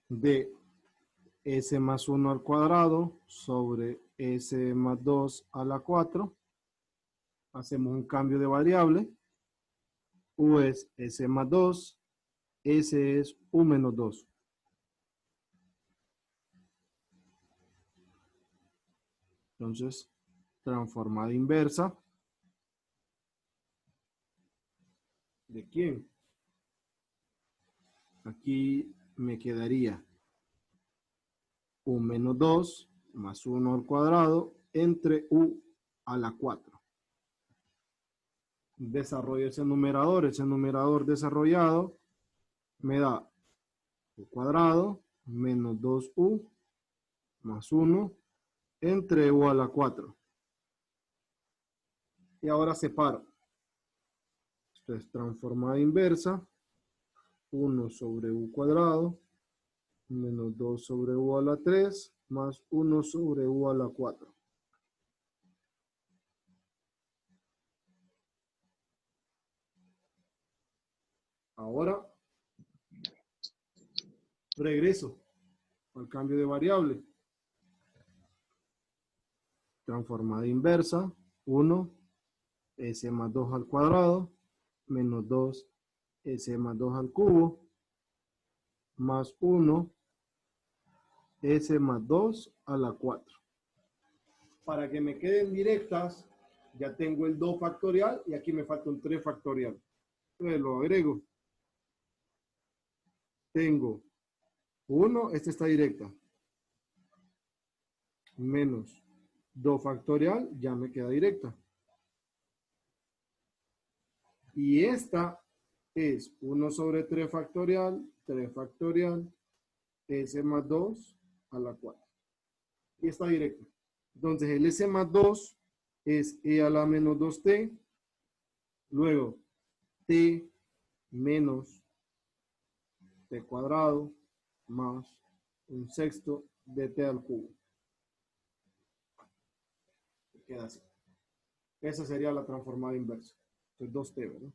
de s más 1 al cuadrado sobre s más 2 a la 4. Hacemos un cambio de variable. U es s más 2, s es u menos 2. Entonces, transformada inversa. ¿De quién? Aquí me quedaría u menos 2 más 1 al cuadrado entre u a la 4. Desarrollo ese numerador desarrollado me da u cuadrado menos 2u más 1 entre u a la 4. Y ahora separo. Esto es transformada inversa, 1 sobre u cuadrado menos 2 sobre u a la 3 más 1 sobre u a la 4. Ahora regreso al cambio de variable. Transformada inversa, 1, s más 2 al cuadrado, menos 2, s más 2 al cubo, más 1, s más 2 a la 4. Para que me queden directas, ya tengo el 2 factorial y aquí me falta un 3 factorial. Entonces lo agrego. Tengo 1, esta está directa, menos 2 factorial, ya me queda directa. Y esta es 1 sobre 3 factorial, s más 2 a la 4. Y está directa. Entonces el s más 2 es e a la menos 2t, luego t menos t cuadrado más un sexto de t al cubo. Queda así. Esa sería la transformada inversa. Entonces 2t, ¿verdad?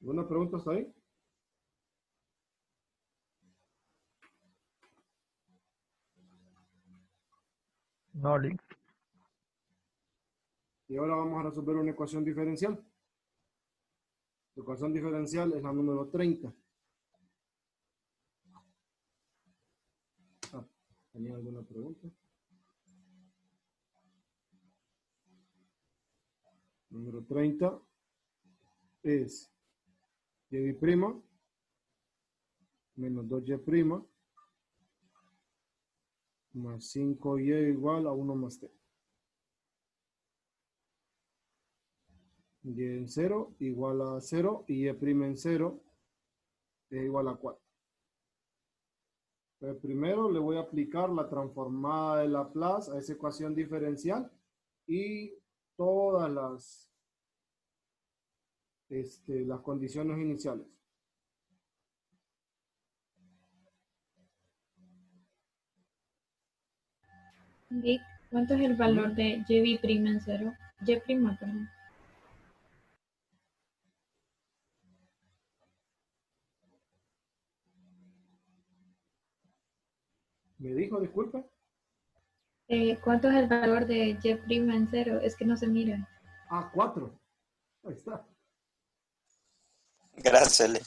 ¿Alguna pregunta hasta ahí? No, Lick. Y ahora vamos a resolver una ecuación diferencial. La ecuación diferencial es la número 30. ¿Tenía alguna pregunta? Número 30 es y' menos 2y' más 5y igual a 1 más t. Y en 0 igual a 0 y y' en 0 es igual a 4. Pero primero le voy a aplicar la transformada de Laplace a esa ecuación diferencial y todas las condiciones iniciales. Vic, ¿cuánto es el valor de y' en 0? Y', perdón. ¿Me dijo, disculpe? ¿Cuánto es el valor de y' en 0? Es que no se mira. Ah, 4. Ahí está. Gracias, Lee.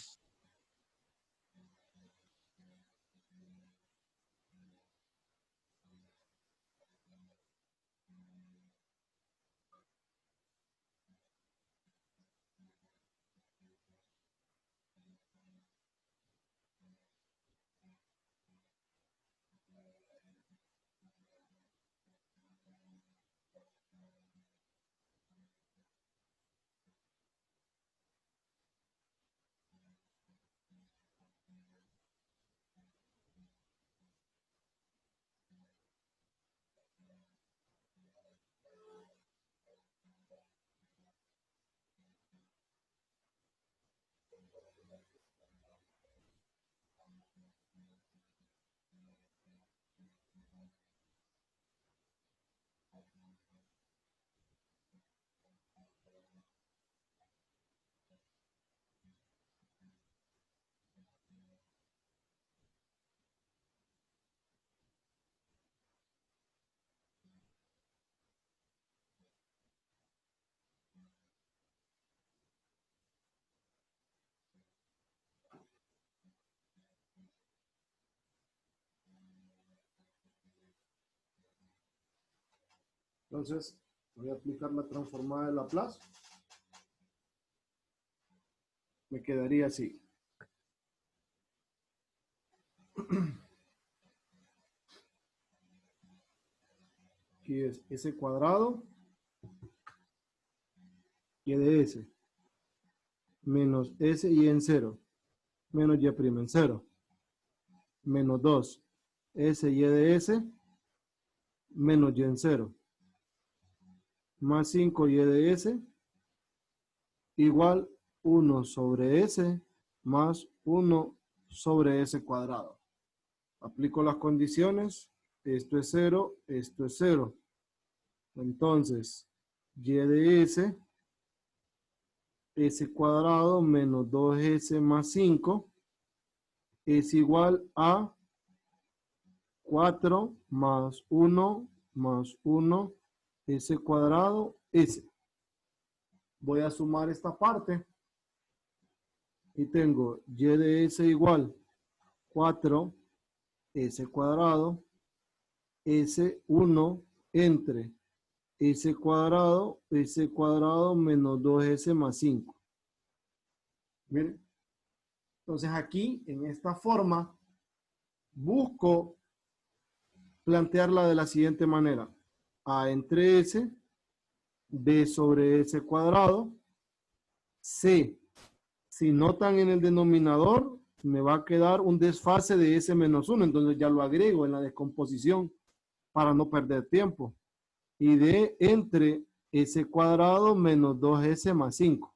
Entonces, voy a aplicar la transformada de Laplace. Me quedaría así. Aquí es S cuadrado y de S menos S y en 0 menos y' en 0 menos 2 S y de S menos y en 0 más 5 y de S igual 1 sobre S más 1 sobre S cuadrado. Aplico las condiciones. Esto es 0, esto es 0. Entonces, y de S, S cuadrado menos 2S más 5 es igual a 4 más 1 más 1 S cuadrado S. Voy a sumar esta parte y tengo y de S igual 4 S cuadrado S1 entre S cuadrado menos 2S más 5. Miren. Entonces aquí, en esta forma, busco plantearla de la siguiente manera. A entre S, B sobre S cuadrado, C. Si notan en el denominador, me va a quedar un desfase de S menos 1, entonces ya lo agrego en la descomposición para no perder tiempo. Y D entre S cuadrado menos 2S más 5.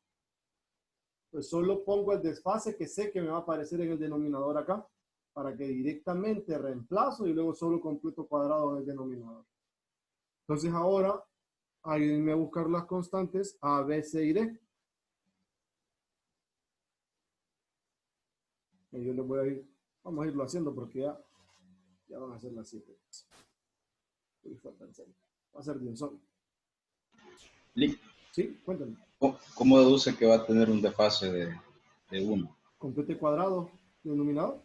Pues solo pongo el desfase que sé que me va a aparecer en el denominador acá, para que directamente reemplazo y luego solo completo cuadrado en el denominador. Entonces ahora, ayúdenme a buscar las constantes A, B, C y D. Y yo les voy a ir, vamos a irlo haciendo porque ya van a ser las 7. Va a ser bien solo. Sí, cuéntame. ¿Cómo deduce que va a tener un desfase de 1? Complete cuadrado denominador.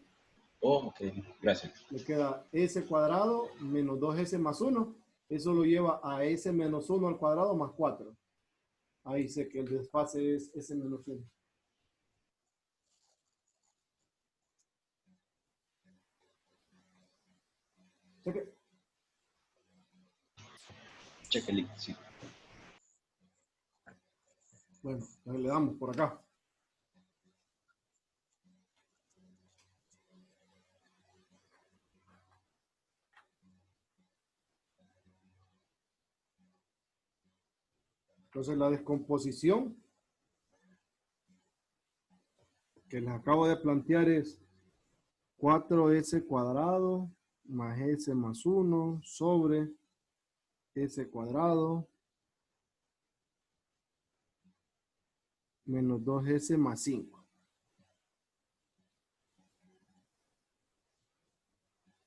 Oh, ok, gracias. Le queda S cuadrado menos 2S más 1. Eso lo lleva a S menos 1 al cuadrado más 4. Ahí sé que el desfase es S menos 1. Cheque. Cheque, sí. Bueno, le damos por acá. Entonces la descomposición que les acabo de plantear es 4S cuadrado más S más 1 sobre S cuadrado menos 2S más 5.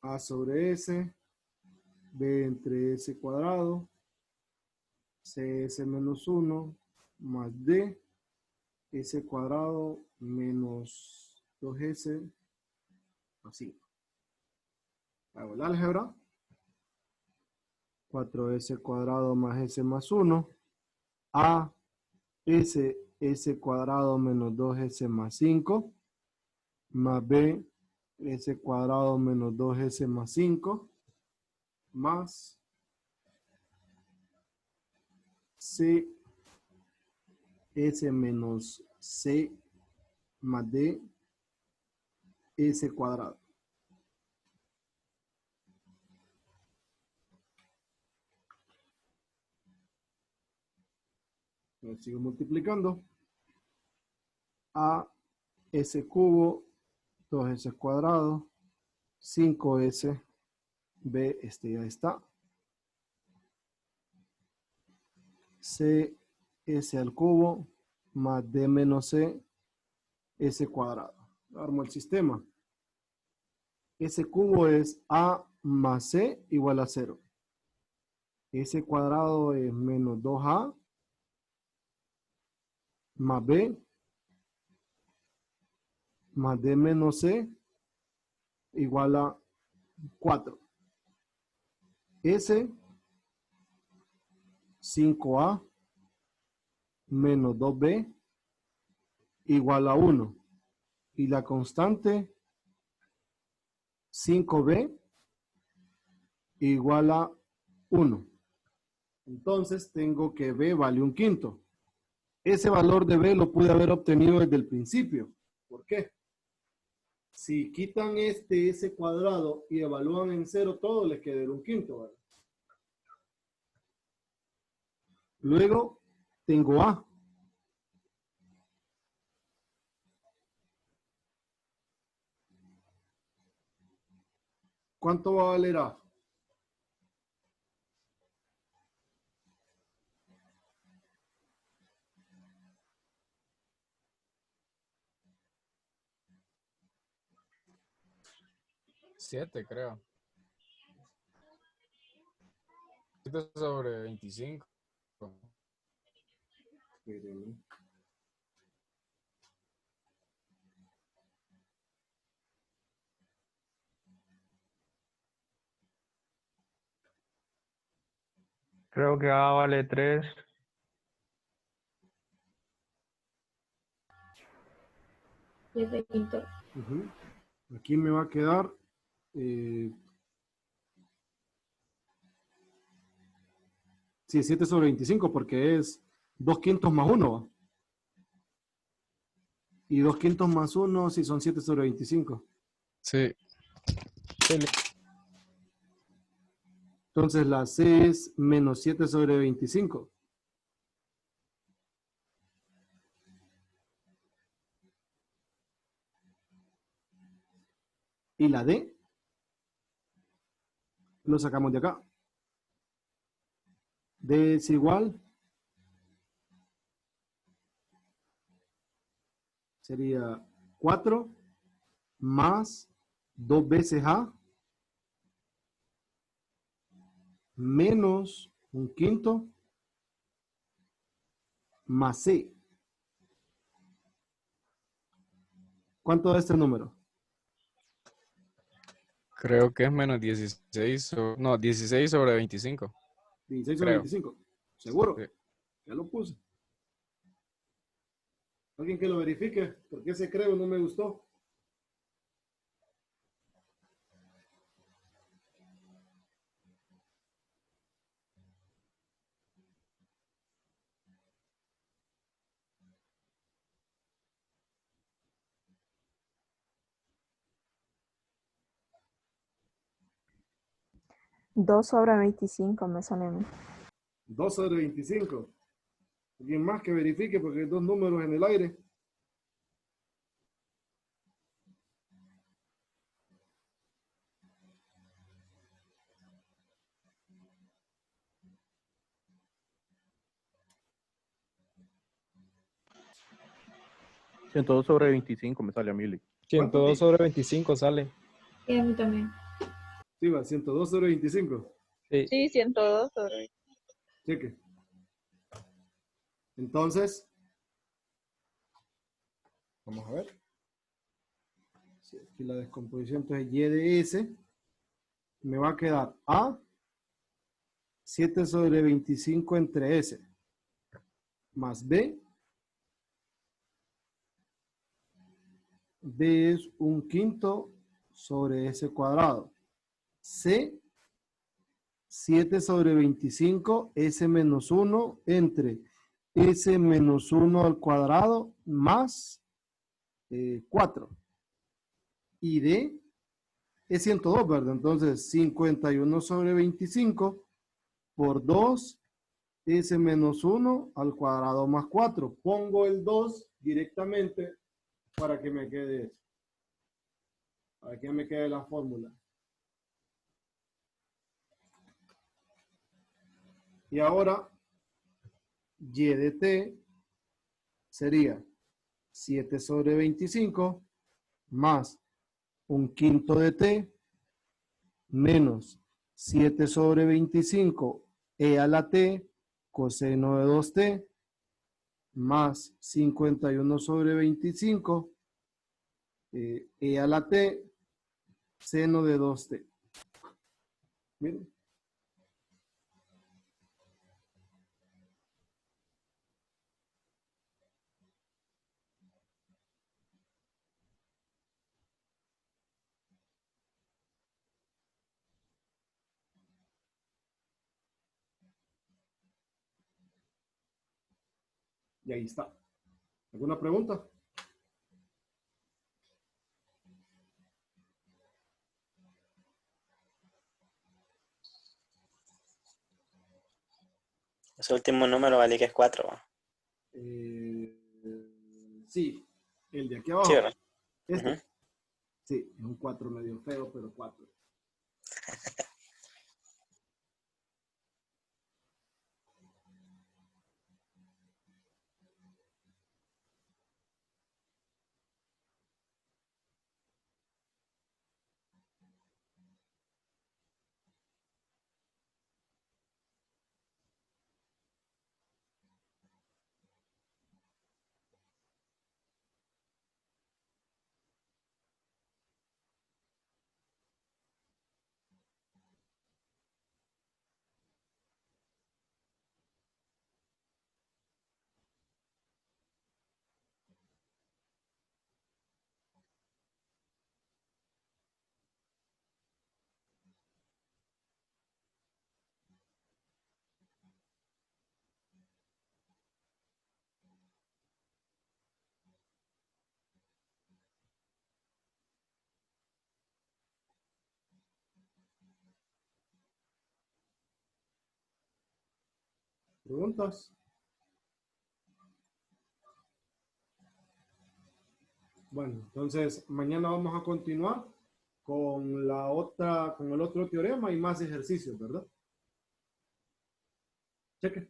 A sobre S, B entre S cuadrado, CS menos 1, más D, S cuadrado menos 2S, así. Hago el álgebra. 4S cuadrado más S más 1. A, S cuadrado menos 2S más 5. Más B, S cuadrado menos 2S más 5. Más C, S menos C más D, S cuadrado. Sigo multiplicando. A, S cubo, 2S cuadrado, 5S, B, este ya está. C, S al cubo, más D menos C, S cuadrado. Armo el sistema. S cubo es A más C igual a 0. S cuadrado es menos 2A más B más D menos C igual a 4. S 5A menos 2B igual a 1. Y la constante 5B igual a 1. Entonces tengo que B vale 1/5. Ese valor de B lo pude haber obtenido desde el principio. ¿Por qué? Si quitan este S cuadrado y evalúan en 0 todo, les queda el 1/5, ¿verdad? Luego tengo A. ¿Cuánto va a valer A? Siete, creo. 7 sobre 25. Espérenme. Creo que A vale 3. Siete quinto. Aquí me va a quedar sí, 7 sobre 25 porque es 2/5 más 1. Y 2/5 más 1 si son 7 sobre 25. Sí. Entonces la C es menos 7 sobre 25. Y la D lo sacamos de acá. D es igual. Sería 4 más 2 veces A menos 1/5 más C. ¿Cuánto da este número? Creo que es menos 16. No, 16 sobre 25. 16 sobre Creo. 25. ¿Seguro? Sí. Ya lo puse. Alguien que lo verifique. Porque ese creo no me gustó. Dos sobre 25 me sale a mí. 2 sobre 25. Alguien más que verifique porque hay dos números en el aire. $102 sobre 25 me sale a mí. 102 sobre 25 sale. Y a mí también. Sí, va, 102 sobre 25. Sí. Sí, 102 sobre. Cheque. Entonces, vamos a ver. Sí, aquí la descomposición, entonces y de S me va a quedar A 7 sobre 25 entre S más B. B es 1/5 sobre S cuadrado. C 7 sobre 25 S menos 1 entre S menos 1 al cuadrado más 4. Y D es 102, ¿verdad? Entonces 51 sobre 25 por 2 S menos 1 al cuadrado más 4. Pongo el 2 directamente para que me quede eso. Para que me quede la fórmula. Y ahora, y de t sería 7 sobre 25 más 1/5 de t menos 7 sobre 25 e a la t coseno de 2t más 51 sobre 25 e a la t seno de 2t. Miren. Y ahí está. ¿Alguna pregunta? Ese último número vale que es 4. Sí, el de aquí abajo. Sí, ¿verdad? Este. Ujú. Sí, es un 4 medio feo, pero 4. ¿Preguntas? Bueno, entonces mañana vamos a continuar con la otra, con el otro teorema y más ejercicios, ¿verdad? Cheque.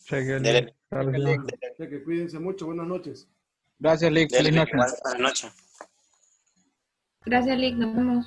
Cheque, Dele. Lick. Gracias. Cheque, cuídense mucho, buenas noches. Gracias, Lick. Dele, Feliz noche. buenas noches. Gracias, Lick. Nos vemos.